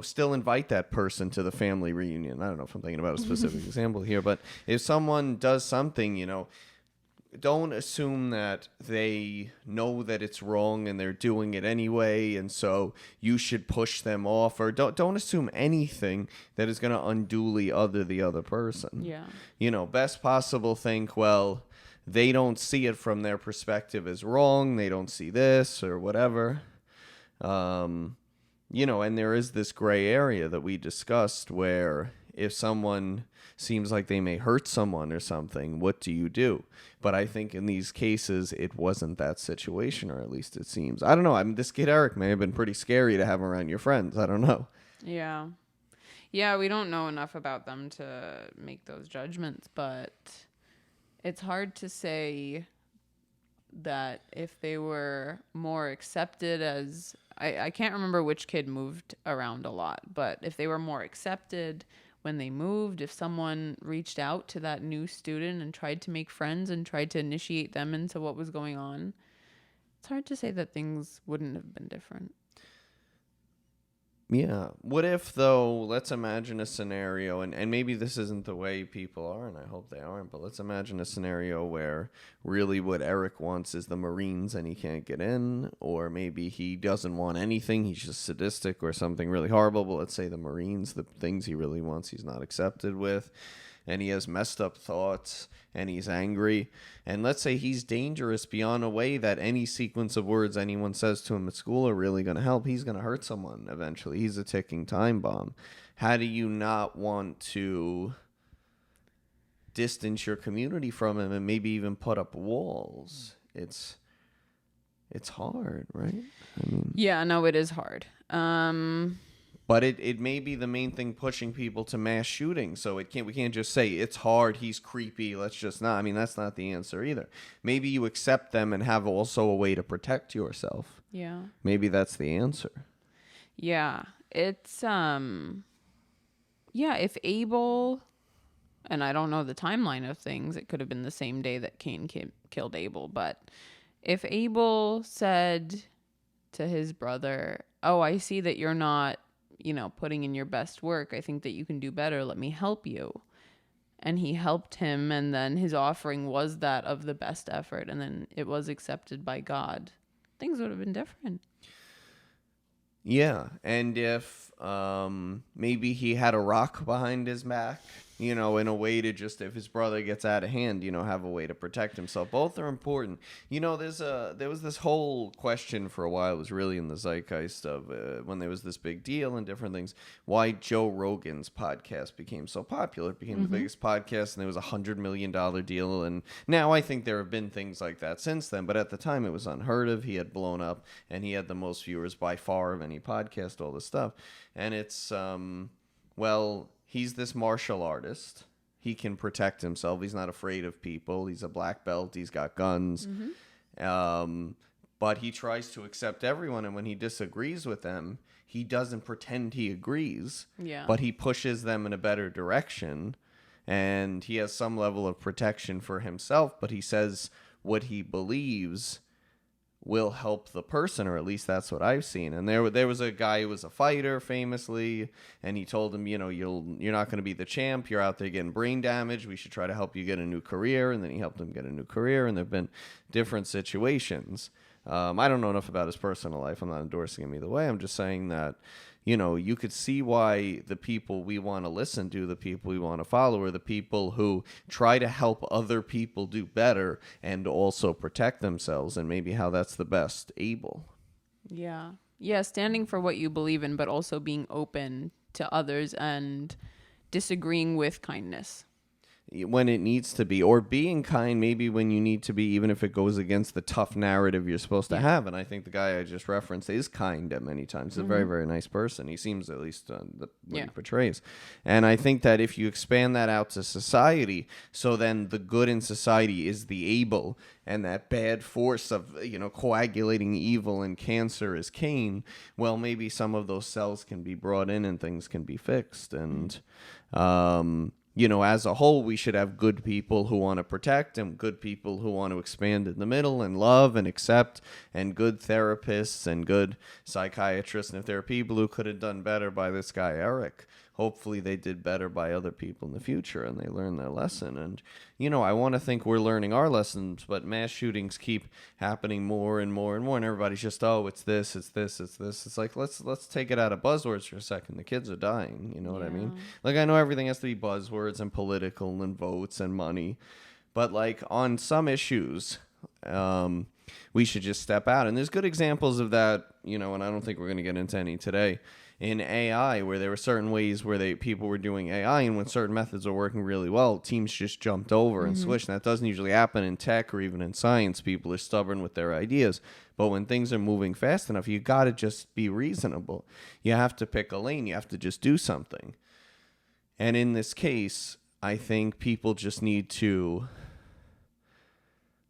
still invite that person to the family reunion. I don't know if I'm thinking about a specific example here, but if someone does something, don't assume that they know that it's wrong and they're doing it anyway, and so you should push them off, or don't assume anything that is going to unduly other the other person. Yeah. Best possible think, well, they don't see it from their perspective as wrong. They don't see this or whatever. And there is this gray area that we discussed where if someone seems like they may hurt someone or something, what do you do? But I think in these cases, it wasn't that situation, or at least it seems. I don't know. I mean, this kid Eric may have been pretty scary to have around your friends. I don't know. Yeah. Yeah, we don't know enough about them to make those judgments, but it's hard to say that if they were more accepted as... I can't remember which kid moved around a lot, but if they were more accepted when they moved, if someone reached out to that new student and tried to make friends and tried to initiate them into what was going on, it's hard to say that things wouldn't have been different. Yeah. What if, though, let's imagine a scenario, and maybe this isn't the way people are, and I hope they aren't, but let's imagine a scenario where really what Eric wants is the Marines and he can't get in, or maybe he doesn't want anything, he's just sadistic or something really horrible, but let's say the Marines, the things he really wants, he's not accepted with, and he has messed up thoughts, and he's angry, and let's say he's dangerous beyond a way that any sequence of words anyone says to him at school are really going to help. He's going to hurt someone eventually. He's a ticking time bomb. How do you not want to distance your community from him and maybe even put up walls? It's hard, right? I mean, Yeah, no, it is hard. but it may be the main thing pushing people to mass shooting. So we can't just say it's hard, he's creepy, let's just not. I mean, that's not the answer either. Maybe you accept them and have also a way to protect yourself. Yeah. Maybe that's the answer. Yeah. It's if Abel, and I don't know the timeline of things, it could have been the same day that Cain killed Abel, but if Abel said to his brother, "Oh, I see that you're not, putting in your best work. I think that you can do better. Let me help you." And he helped him, and then his offering was that of the best effort, and then it was accepted by God. Things would have been different. Yeah, and if maybe he had a rock behind his back, in a way to just, if his brother gets out of hand, have a way to protect himself. Both are important. There was this whole question for a while, it was really in the zeitgeist of when there was this big deal and different things, why Joe Rogan's podcast became so popular. It became the biggest podcast, and there was $100 million deal. And now I think there have been things like that since then, but at the time it was unheard of. He had blown up, and he had the most viewers by far of any podcast, all this stuff. And it's, he's this martial artist. He can protect himself. He's not afraid of people. He's a black belt. He's got guns. But he tries to accept everyone. And when he disagrees with them, he doesn't pretend he agrees. Yeah. But he pushes them in a better direction. And he has some level of protection for himself. But he says what he believes will help the person, or at least that's what I've seen. And there was a guy who was a fighter famously, and he told him, you're not going to be the champ. You're out there getting brain damage. We should try to help you get a new career. And then he helped him get a new career. And there have been different situations. I don't know enough about his personal life. I'm not endorsing him either way. I'm just saying that, you could see why the people we want to listen to, the people we want to follow, are the people who try to help other people do better and also protect themselves, and maybe how that's the best Abel. Yeah. Yeah, standing for what you believe in, but also being open to others and disagreeing with kindness. When it needs to be, or being kind maybe when you need to be, even if it goes against the tough narrative you're supposed to have. And I think the guy I just referenced is kind at many times. He's a very, very nice person. He seems, at least what he portrays. And I think that if you expand that out to society, so then the good in society is the Abel, and that bad force of, coagulating evil and cancer is Cain, well, maybe some of those cells can be brought in and things can be fixed. And as a whole, we should have good people who want to protect, and good people who want to expand in the middle and love and accept, and good therapists and good psychiatrists. And if there are people who could have done better by this guy, Eric, hopefully they did better by other people in the future and they learned their lesson. And, I want to think we're learning our lessons, but mass shootings keep happening more and more and more. And everybody's just, it's this, it's this, it's this. It's like, let's take it out of buzzwords for a second. The kids are dying. You know what I mean? Like, I know everything has to be buzzwords and political and votes and money, but like on some issues, we should just step out. And there's good examples of that, and I don't think we're going to get into any today. In AI, where there were certain ways where people were doing AI, and when certain methods were working really well, teams just jumped over and switched. And that doesn't usually happen in tech or even in science. People are stubborn with their ideas. But when things are moving fast enough, you got to just be reasonable. You have to pick a lane. You have to just do something. And in this case, I think people just need to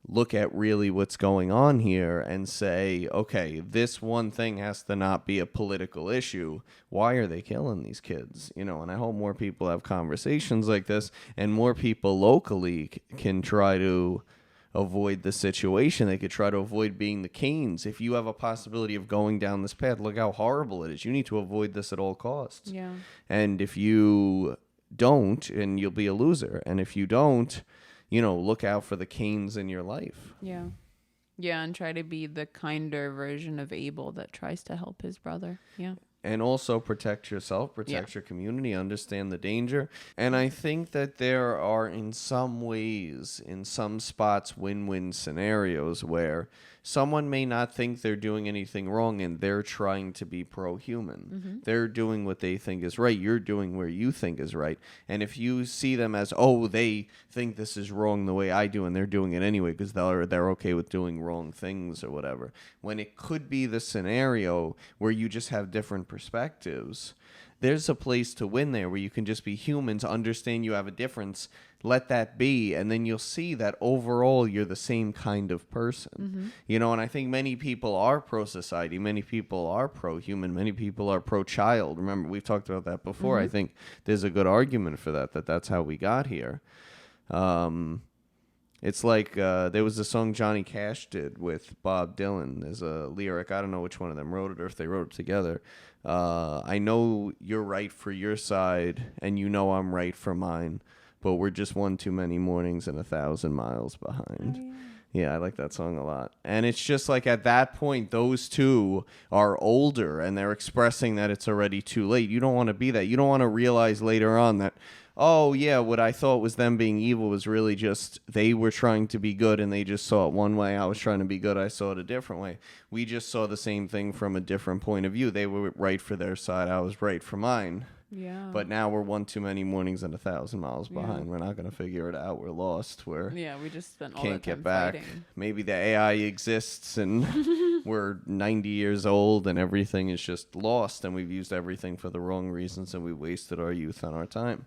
look at really what's going on here and say, okay, this one thing has to not be a political issue. Why are they killing these kids? And I hope more people have conversations like this, and more people locally can try to avoid the situation. They could try to avoid being the Cains. If you have a possibility of going down this path, look how horrible it is. You need to avoid this at all costs. Yeah. And if you don't, and you'll be a loser. And if you don't, look out for the Cains in your life. Yeah. Yeah, and try to be the kinder version of Abel that tries to help his brother. Yeah. And also protect yourself, protect your community, understand the danger. And I think that there are, in some ways, in some spots, win-win scenarios where someone may not think they're doing anything wrong and they're trying to be pro-human. Mm-hmm. They're doing what they think is right. You're doing where you think is right. And if you see them as, oh, they think this is wrong the way I do and they're doing it anyway because they're okay with doing wrong things or whatever, when it could be the scenario where you just have different perspectives, there's a place to win there where you can just be humans, understand you have a difference, let that be, and then you'll see that overall you're the same kind of person. Mm-hmm. And I think many people are pro-society, many people are pro-human, many people are pro-child. Remember, we've talked about that before. Mm-hmm. I think there's a good argument for that's how we got here. It's like there was a song Johnny Cash did with Bob Dylan. There's a lyric. I don't know which one of them wrote it or if they wrote it together. I know you're right for your side, and you know I'm right for mine, but we're just one too many mornings and 1,000 miles behind. Oh, yeah. Yeah, I like that song a lot. And it's just like at that point, those two are older and they're expressing that it's already too late. You don't want to be that. You don't want to realize later on that, oh, yeah, what I thought was them being evil was really just they were trying to be good and they just saw it one way. I was trying to be good. I saw it a different way. We just saw the same thing from a different point of view. They were right for their side. I was right for mine. Yeah. But now we're one too many mornings and 1,000 miles behind. We're not going to figure it out. We're lost. We just spent all Can't that time get back. fighting. Maybe the AI exists and we're 90 years old and everything is just lost and we've used everything for the wrong reasons and we wasted our youth and our time.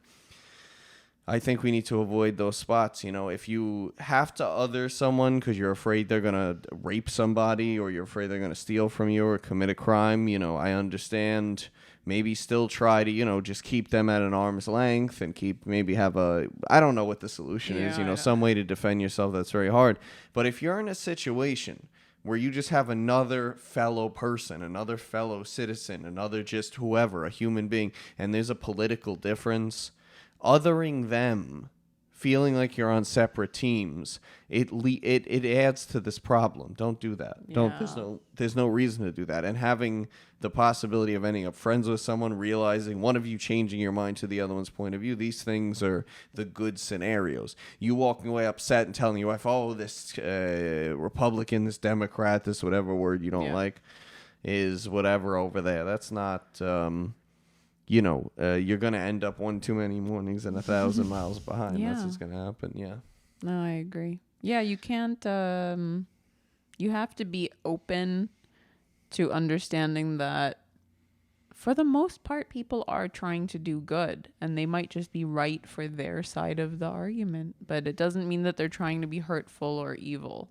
I think we need to avoid those spots. If you have to other someone because you're afraid they're going to rape somebody or you're afraid they're going to steal from you or commit a crime, I understand. Maybe still try to, just keep them at an arm's length and I don't know what the solution is, some way to defend yourself that's very hard. But if you're in a situation where you just have another fellow person, another fellow citizen, another just whoever, a human being, and there's a political difference, othering them, feeling like you're on separate teams, it adds to this problem. Don't do that. There's no reason to do that. And having the possibility of ending up friends with someone, realizing one of you changing your mind to the other one's point of view, these things are the good scenarios. You walking away upset and telling your wife, oh, this Republican, this Democrat, this whatever word you don't like is whatever over there. That's not... you're going to end up one too many mornings and 1,000 miles behind. That's what's going to happen. Yeah. No, I agree. Yeah, you can't, you have to be open to understanding that for the most part, people are trying to do good and they might just be right for their side of the argument, but it doesn't mean that they're trying to be hurtful or evil.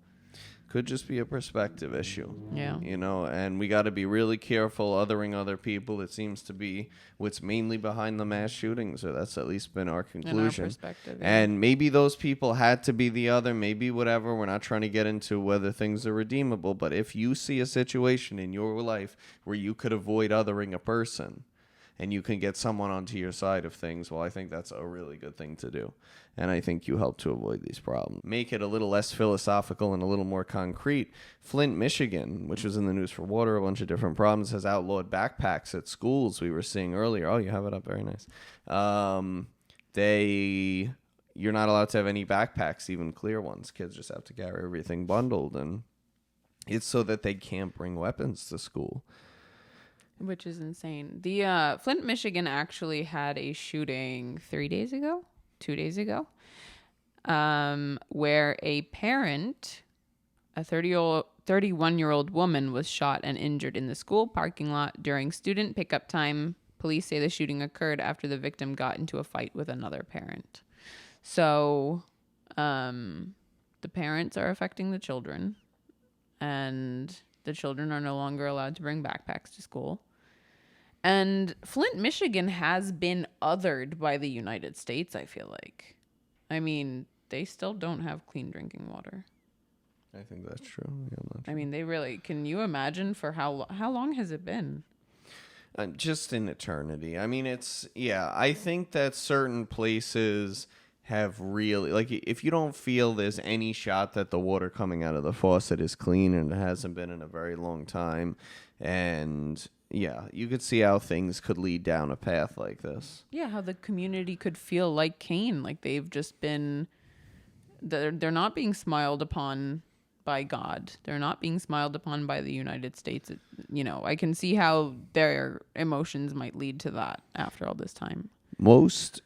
Could just be a perspective issue. Yeah. And we got to be really careful othering other people. It seems to be what's mainly behind the mass shootings, or that's at least been our conclusion. In our perspective, yeah. And maybe those people had to be the other, maybe whatever. We're not trying to get into whether things are redeemable, but if you see a situation in your life where you could avoid othering a person and you can get someone onto your side of things, well, I think that's a really good thing to do. And I think you help to avoid these problems. Make it a little less philosophical and a little more concrete. Michigan, which was in the news for water, a bunch of different problems, has outlawed backpacks at schools we were seeing earlier. Oh, you have it up. Very nice. You're not allowed to have any backpacks, even clear ones. Kids just have to carry everything bundled. And it's so that they can't bring weapons to school. Which is insane. The Flint, Michigan actually had a shooting 2 days ago, where a parent, a 31-year-old woman, was shot and injured in the school parking lot during student pickup time. Police say the shooting occurred after the victim got into a fight with another parent. So the parents are affecting the children, and the children are no longer allowed to bring backpacks to school. And Flint, Michigan has been othered by the United States, I feel like. I mean, they still don't have clean drinking water. I think that's true. Yeah, I'm not I sure. mean, they really, can you imagine for how long has it been? Just in eternity. I mean, I think that certain places have really, like, if you don't feel there's any shot that the water coming out of the faucet is clean, and it hasn't been in a very long time, and yeah, you could see how things could lead down a path like this. Yeah, how the community could feel like Cain, like they've just been, they're not being smiled upon by God. They're not being smiled upon by the United States. I can see how their emotions might lead to that after all this time. Most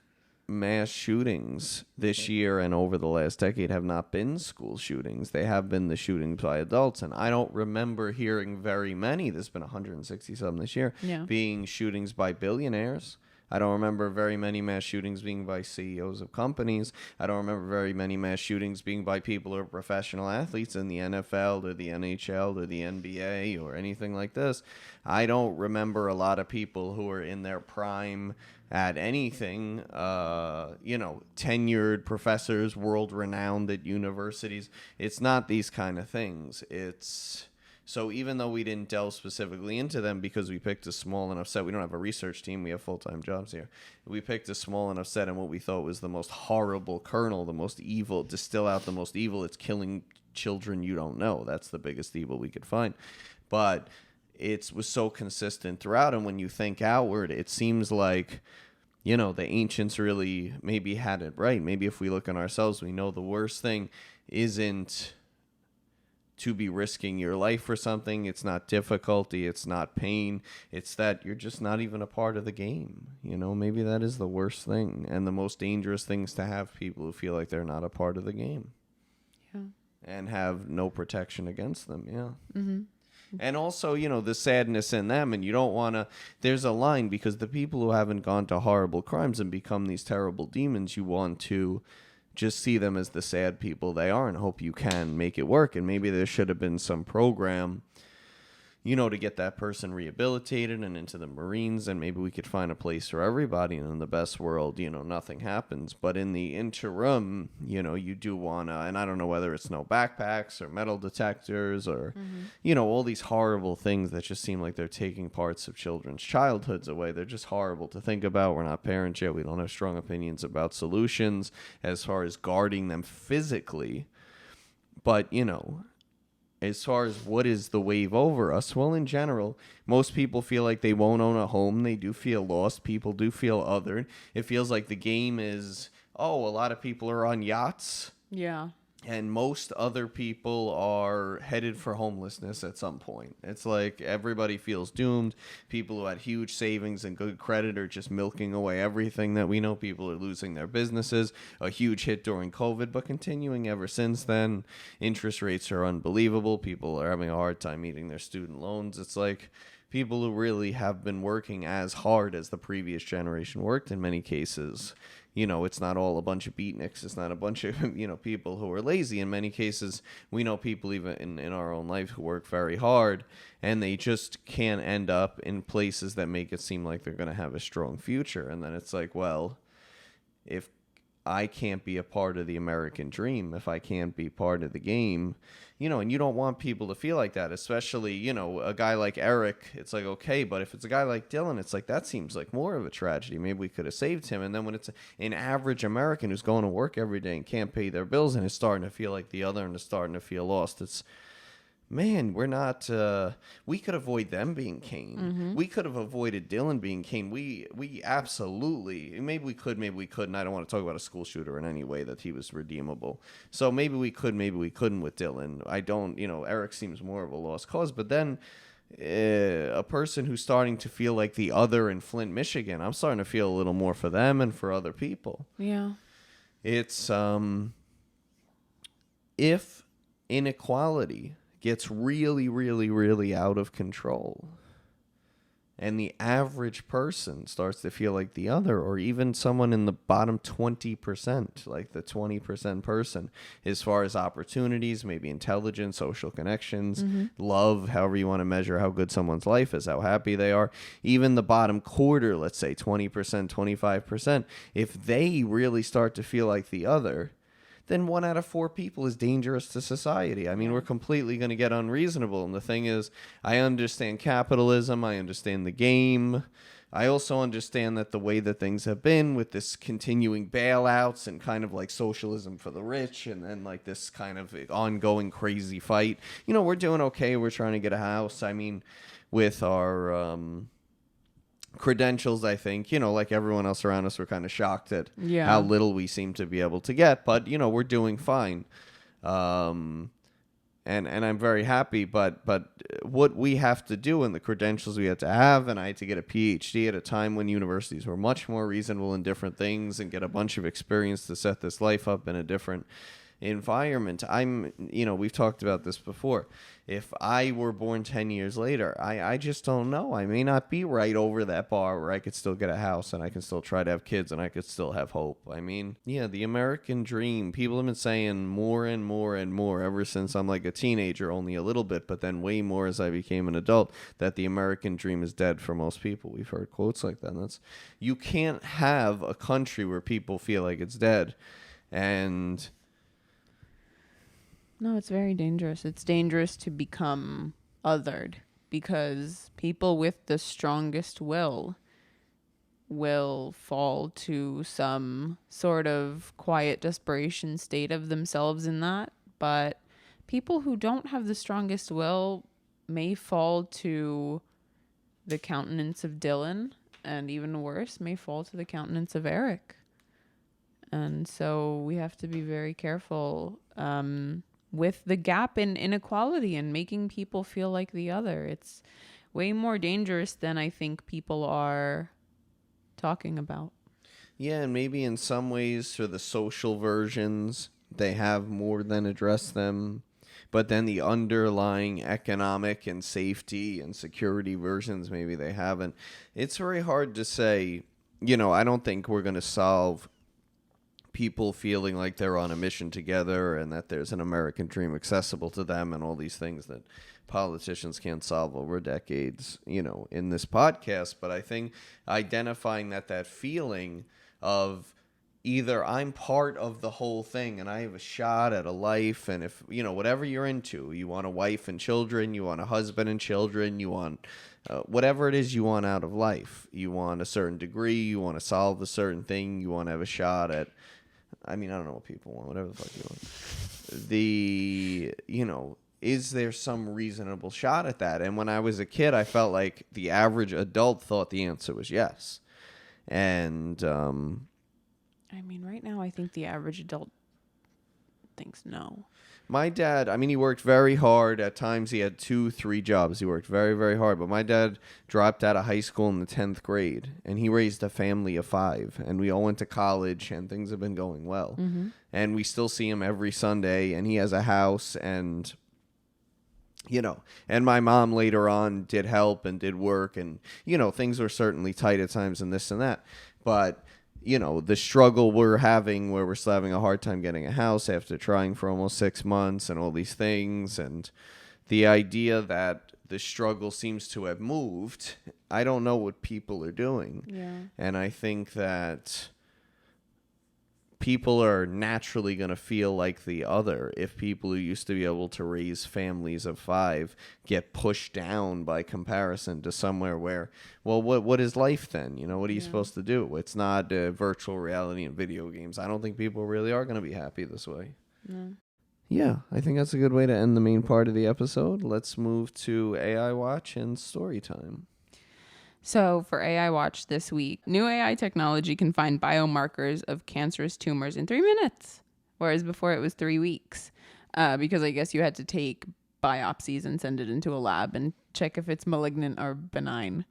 mass shootings this year and over the last decade have not been school shootings. They have been the shootings by adults, and I don't remember hearing very many. There's been 160-something this year, Yeah. being shootings by billionaires. I don't remember very many mass shootings being by CEOs of companies. I don't remember very many mass shootings being by people who are professional athletes in the NFL or the NHL or the NBA or anything like this. I don't remember a lot of people who are in their prime at anything, tenured professors, world-renowned at universities. It's not these kind of things. So even though we didn't delve specifically into them because we picked a small enough set, we don't have a research team, we have full-time jobs here. We picked a small enough set, and what we thought was the most horrible kernel, the most evil, distill out the most evil. It's killing children you don't know. That's the biggest evil we could find. But it was so consistent throughout, and when you think outward, it seems like, the ancients really maybe had it right. Maybe if we look on ourselves, we know the worst thing isn't to be risking your life for something. It's not difficulty. It's not pain. It's that you're just not even a part of the game. Maybe that is the worst thing and the most dangerous things to have people who feel like they're not a part of the game. Yeah. And have no protection against them. Yeah. Mm-hmm. And also, the sadness in them, and you don't want to, there's a line, because the people who haven't gone to horrible crimes and become these terrible demons, you want to just see them as the sad people they are and hope you can make it work. And maybe there should have been some program, to get that person rehabilitated and into the Marines, and maybe we could find a place for everybody. And in the best world, nothing happens. But in the interim, you do want to, and I don't know whether it's no backpacks or metal detectors or, all these horrible things that just seem like they're taking parts of children's childhoods away. They're just horrible to think about. We're not parents yet. We don't have strong opinions about solutions as far as guarding them physically. But, as far as what is the wave over us, well, in general, most people feel like they won't own a home. They do feel lost. People do feel othered. It feels like the game is, a lot of people are on yachts. Yeah. And most other people are headed for homelessness at some point. It's like everybody feels doomed. People who had huge savings and good credit are just milking away everything that we know. People are losing their businesses. A huge hit during COVID, but continuing ever since then. Interest rates are unbelievable. People are having a hard time meeting their student loans. It's like people who really have been working as hard as the previous generation worked in many cases. It's not all a bunch of beatniks. It's not a bunch of, people who are lazy. In many cases, we know people even in our own life who work very hard, and they just can't end up in places that make it seem like they're going to have a strong future. And then it's like, well, if I can't be a part of the American dream, if I can't be part of the game, and you don't want people to feel like that, especially, a guy like Eric, it's like, okay, but if it's a guy like Dylan, it's like, that seems like more of a tragedy. Maybe we could have saved him. And then when it's an average American who's going to work every day and can't pay their bills and is starting to feel like the other and is starting to feel lost, it's, man, we're not, we could avoid them being Cain. Mm-hmm. We could have avoided Dylan being Cain. We absolutely, maybe we could, maybe we couldn't. I don't want to talk about a school shooter in any way that he was redeemable. So maybe we could, maybe we couldn't with Dylan. I don't, Eric seems more of a lost cause. But then a person who's starting to feel like the other in Flint, Michigan, I'm starting to feel a little more for them and for other people. Yeah. It's, if inequality gets really, really, really out of control, and the average person starts to feel like the other, or even someone in the bottom 20%, like the 20% person, as far as opportunities, maybe intelligence, social connections, love, however you want to measure how good someone's life is, how happy they are, even the bottom quarter, let's say 20%, 25%, if they really start to feel like the other, then 1 out of 4 people is dangerous to society. I mean, we're completely going to get unreasonable. And the thing is, I understand capitalism. I understand the game. I also understand that the way that things have been with this continuing bailouts and kind of like socialism for the rich and then like this kind of ongoing crazy fight, we're doing okay. We're trying to get a house. I mean, with our credentials, I think, like everyone else around us, we're kind of shocked at how little we seem to be able to get. But, we're doing fine. And I'm very happy, but what we have to do and the credentials we had to have, and I had to get a PhD at a time when universities were much more reasonable in different things and get a bunch of experience to set this life up in a different environment. We've talked about this before. If I were born 10 years later, I just don't know. I may not be right over that bar where I could still get a house and I can still try to have kids and I could still have hope. I mean, the American dream, people have been saying more and more and more ever since I'm like a teenager, only a little bit, but then way more as I became an adult, that the American dream is dead for most people. We've heard quotes like that. And you can't have a country where people feel like it's dead. And no, it's very dangerous. It's dangerous to become othered because people with the strongest will fall to some sort of quiet desperation state of themselves in that. But people who don't have the strongest will may fall to the countenance of Dylan, and even worse, may fall to the countenance of Eric. And so we have to be very careful with the gap in inequality and making people feel like the other. It's way more dangerous than I think people are talking about. Yeah, and maybe in some ways for the social versions, they have more than addressed them. But then the underlying economic and safety and security versions, maybe they haven't. It's very hard to say, I don't think we're going to solve people feeling like they're on a mission together and that there's an American dream accessible to them and all these things that politicians can't solve over decades, in this podcast. But I think identifying that feeling of either I'm part of the whole thing and I have a shot at a life, and if, whatever you're into, you want a wife and children, you want a husband and children, you want whatever it is you want out of life, you want a certain degree, you want to solve a certain thing, you want to have a shot at, I don't know what people want, whatever the fuck you want. Is there some reasonable shot at that? And when I was a kid, I felt like the average adult thought the answer was yes. And right now I think the average adult thinks no. My dad, he worked very hard. At times he had 2-3 jobs. He worked very, very hard. But my dad dropped out of high school in the 10th grade, and he raised a family of 5. And we all went to college, and things have been going well. Mm-hmm. And we still see him every Sunday, and he has a house, and, and my mom later on did help and did work, and, things were certainly tight at times and this and that. But the struggle we're having where we're still having a hard time getting a house after trying for almost 6 months and all these things, and the idea that the struggle seems to have moved, I don't know what people are doing. Yeah. And I think that people are naturally going to feel like the other if people who used to be able to raise families of 5 get pushed down by comparison to somewhere where, well, what is life then? What are you supposed to do? It's not virtual reality and video games. I don't think people really are going to be happy this way. No. Yeah, I think that's a good way to end the main part of the episode. Let's move to AI Watch and story time. So for AI Watch this week, new AI technology can find biomarkers of cancerous tumors in 3 minutes, whereas before it was 3 weeks, because I guess you had to take biopsies and send it into a lab and check if it's malignant or benign.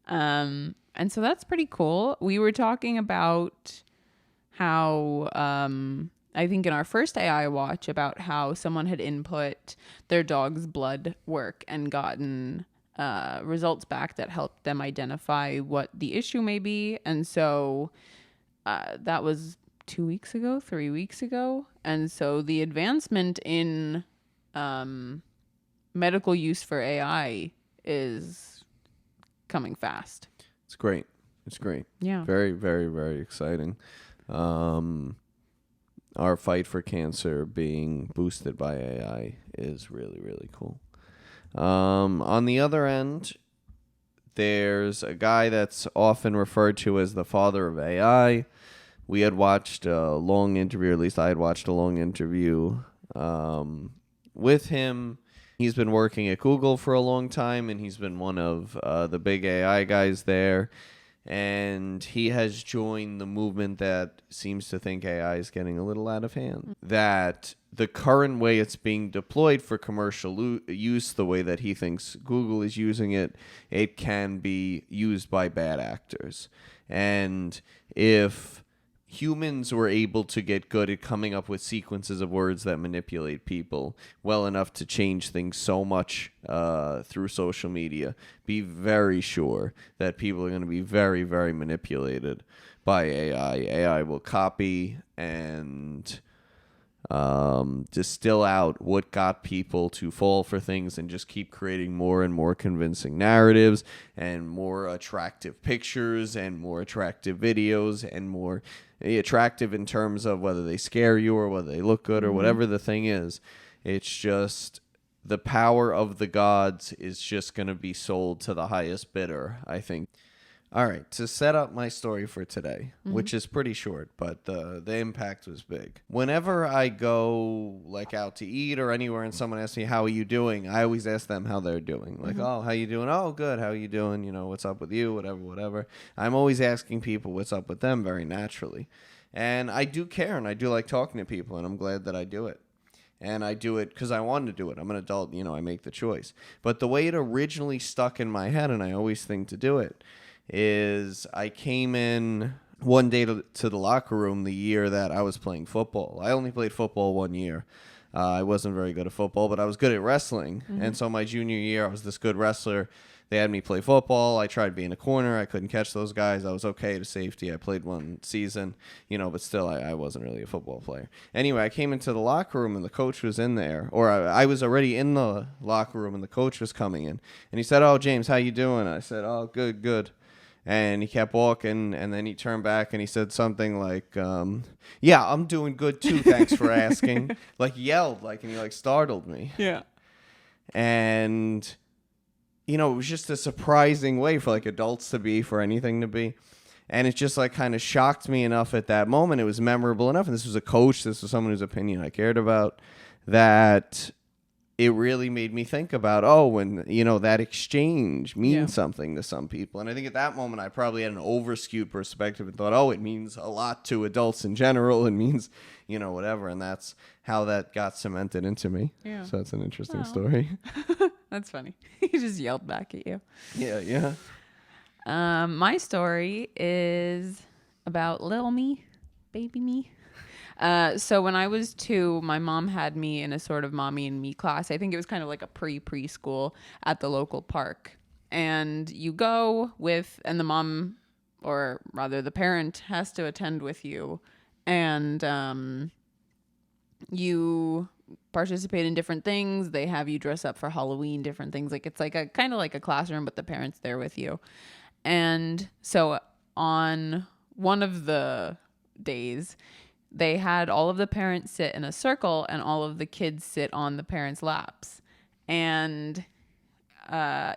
And so that's pretty cool. We were talking about how, I think in our first AI Watch, about how someone had input their dog's blood work and gotten results back that helped them identify what the issue may be. And so that was 2 weeks ago, 3 weeks ago. And so the advancement in medical use for AI is coming fast. It's great. It's great. Yeah. Very, very, very exciting. our fight for cancer being boosted by AI is really, really cool. On the other end, there's a guy that's often referred to as the father of AI. We had watched a long interview, or at least I had watched a long interview with him. He's been working at Google for a long time, and he's been one of the big AI guys there. And he has joined the movement that seems to think AI is getting a little out of hand. That the current way it's being deployed for commercial use, the way that he thinks Google is using it, it can be used by bad actors. And if humans were able to get good at coming up with sequences of words that manipulate people well enough to change things so much through social media, be very sure that people are going to be very, very manipulated by AI. AI will copy and distill out what got people to fall for things and just keep creating more and more convincing narratives and more attractive pictures and more attractive videos and more attractive in terms of whether they scare you or whether they look good or whatever the thing is. It's just the power of the gods is just going to be sold to the highest bidder, I think. All right, to set up my story for today, which is pretty short, but the impact was big. Whenever I go like out to eat or anywhere and someone asks me, how are you doing? I always ask them how they're doing. Like, oh, how you doing? Oh, good. How you doing? You know, what's up with you? Whatever. I'm always asking people what's up with them very naturally. And I do care and I do like talking to people, and I'm glad that I do it. And I do it because I want to do it. I'm an adult, you know, I make the choice. But the way it originally stuck in my head, and I always think to do it, is I came in one day to the locker room the year that I was playing football. I only played football 1 year. I wasn't very good at football, but I was good at wrestling. And so my junior year, I was this good wrestler. They had me play football. I tried being a corner. I couldn't catch those guys. I was okay to safety. I played one season, you know, but still I wasn't really a football player. Anyway, I came into the locker room and the coach was in there, or I was already in the locker room and the coach was coming in. And he said, "Oh, James, how you doing?" I said, "Oh, good." And he kept walking, and then he turned back and he said something like, "Yeah, I'm doing good too. Thanks for asking." Like yelled, like, and he like startled me. Yeah. And you know, it was just a surprising way for like adults to be, for anything to be. And it just like kind of shocked me enough at that moment. It was memorable enough. And this was a coach. This was someone whose opinion I cared about, that it really made me think about, when, you know, that exchange means something to some people. And I think at that moment, I probably had an over-skewed perspective and thought, it means a lot to adults in general. It means, you know, whatever. And that's how that got cemented into me. Yeah. So it's an interesting story. That's funny. He just yelled back at you. Yeah. My story is about little me, baby me. So when I was 2, my mom had me in a sort of mommy and me class. I think it was kind of like a preschool at the local park. And you go with, and the mom, or rather the parent, has to attend with you. And you participate in different things. They have you dress up for Halloween, different things. Like it's like a kind of like a classroom, but the parent's there with you. And so on one of the days, they had all of the parents sit in a circle and all of the kids sit on the parents' laps. And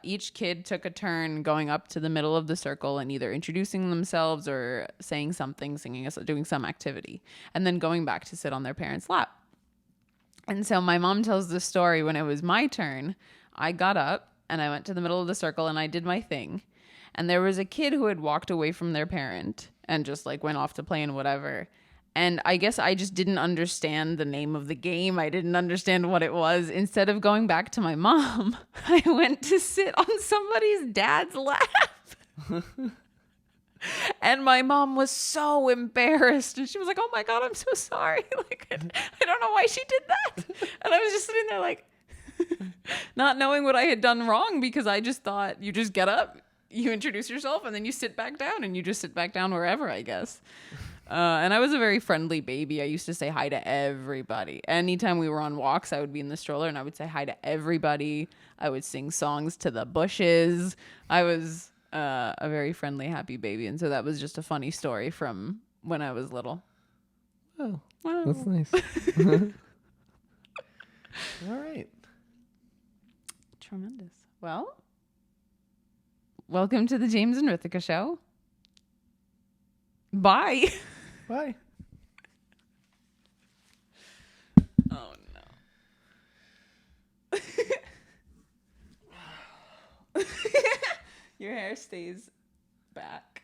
each kid took a turn going up to the middle of the circle and either introducing themselves or saying something, singing, doing some activity, and then going back to sit on their parents' lap. And so my mom tells the story. When it was my turn, I got up and I went to the middle of the circle and I did my thing. And there was a kid who had walked away from their parent and just like went off to play and whatever. And I guess I just didn't understand the name of the game. I didn't understand what it was. Instead of going back to my mom, I went to sit on somebody's dad's lap. And my mom was so embarrassed. And she was like, "Oh my God, I'm so sorry. Like, I don't know why she did that." And I was just sitting there like, not knowing what I had done wrong, because I just thought you just get up, you introduce yourself, and then you sit back down, and you just sit back down wherever, I guess. And I was a very friendly baby. I used to say hi to everybody. Anytime we were on walks, I would be in the stroller and I would say hi to everybody. I would sing songs to the bushes. I was a very friendly, happy baby. And so that was just a funny story from when I was little. Oh, Wow. That's nice. All right. Tremendous. Well, welcome to the James and Rithika show. Bye. Bye. Oh no. Your hair stays back.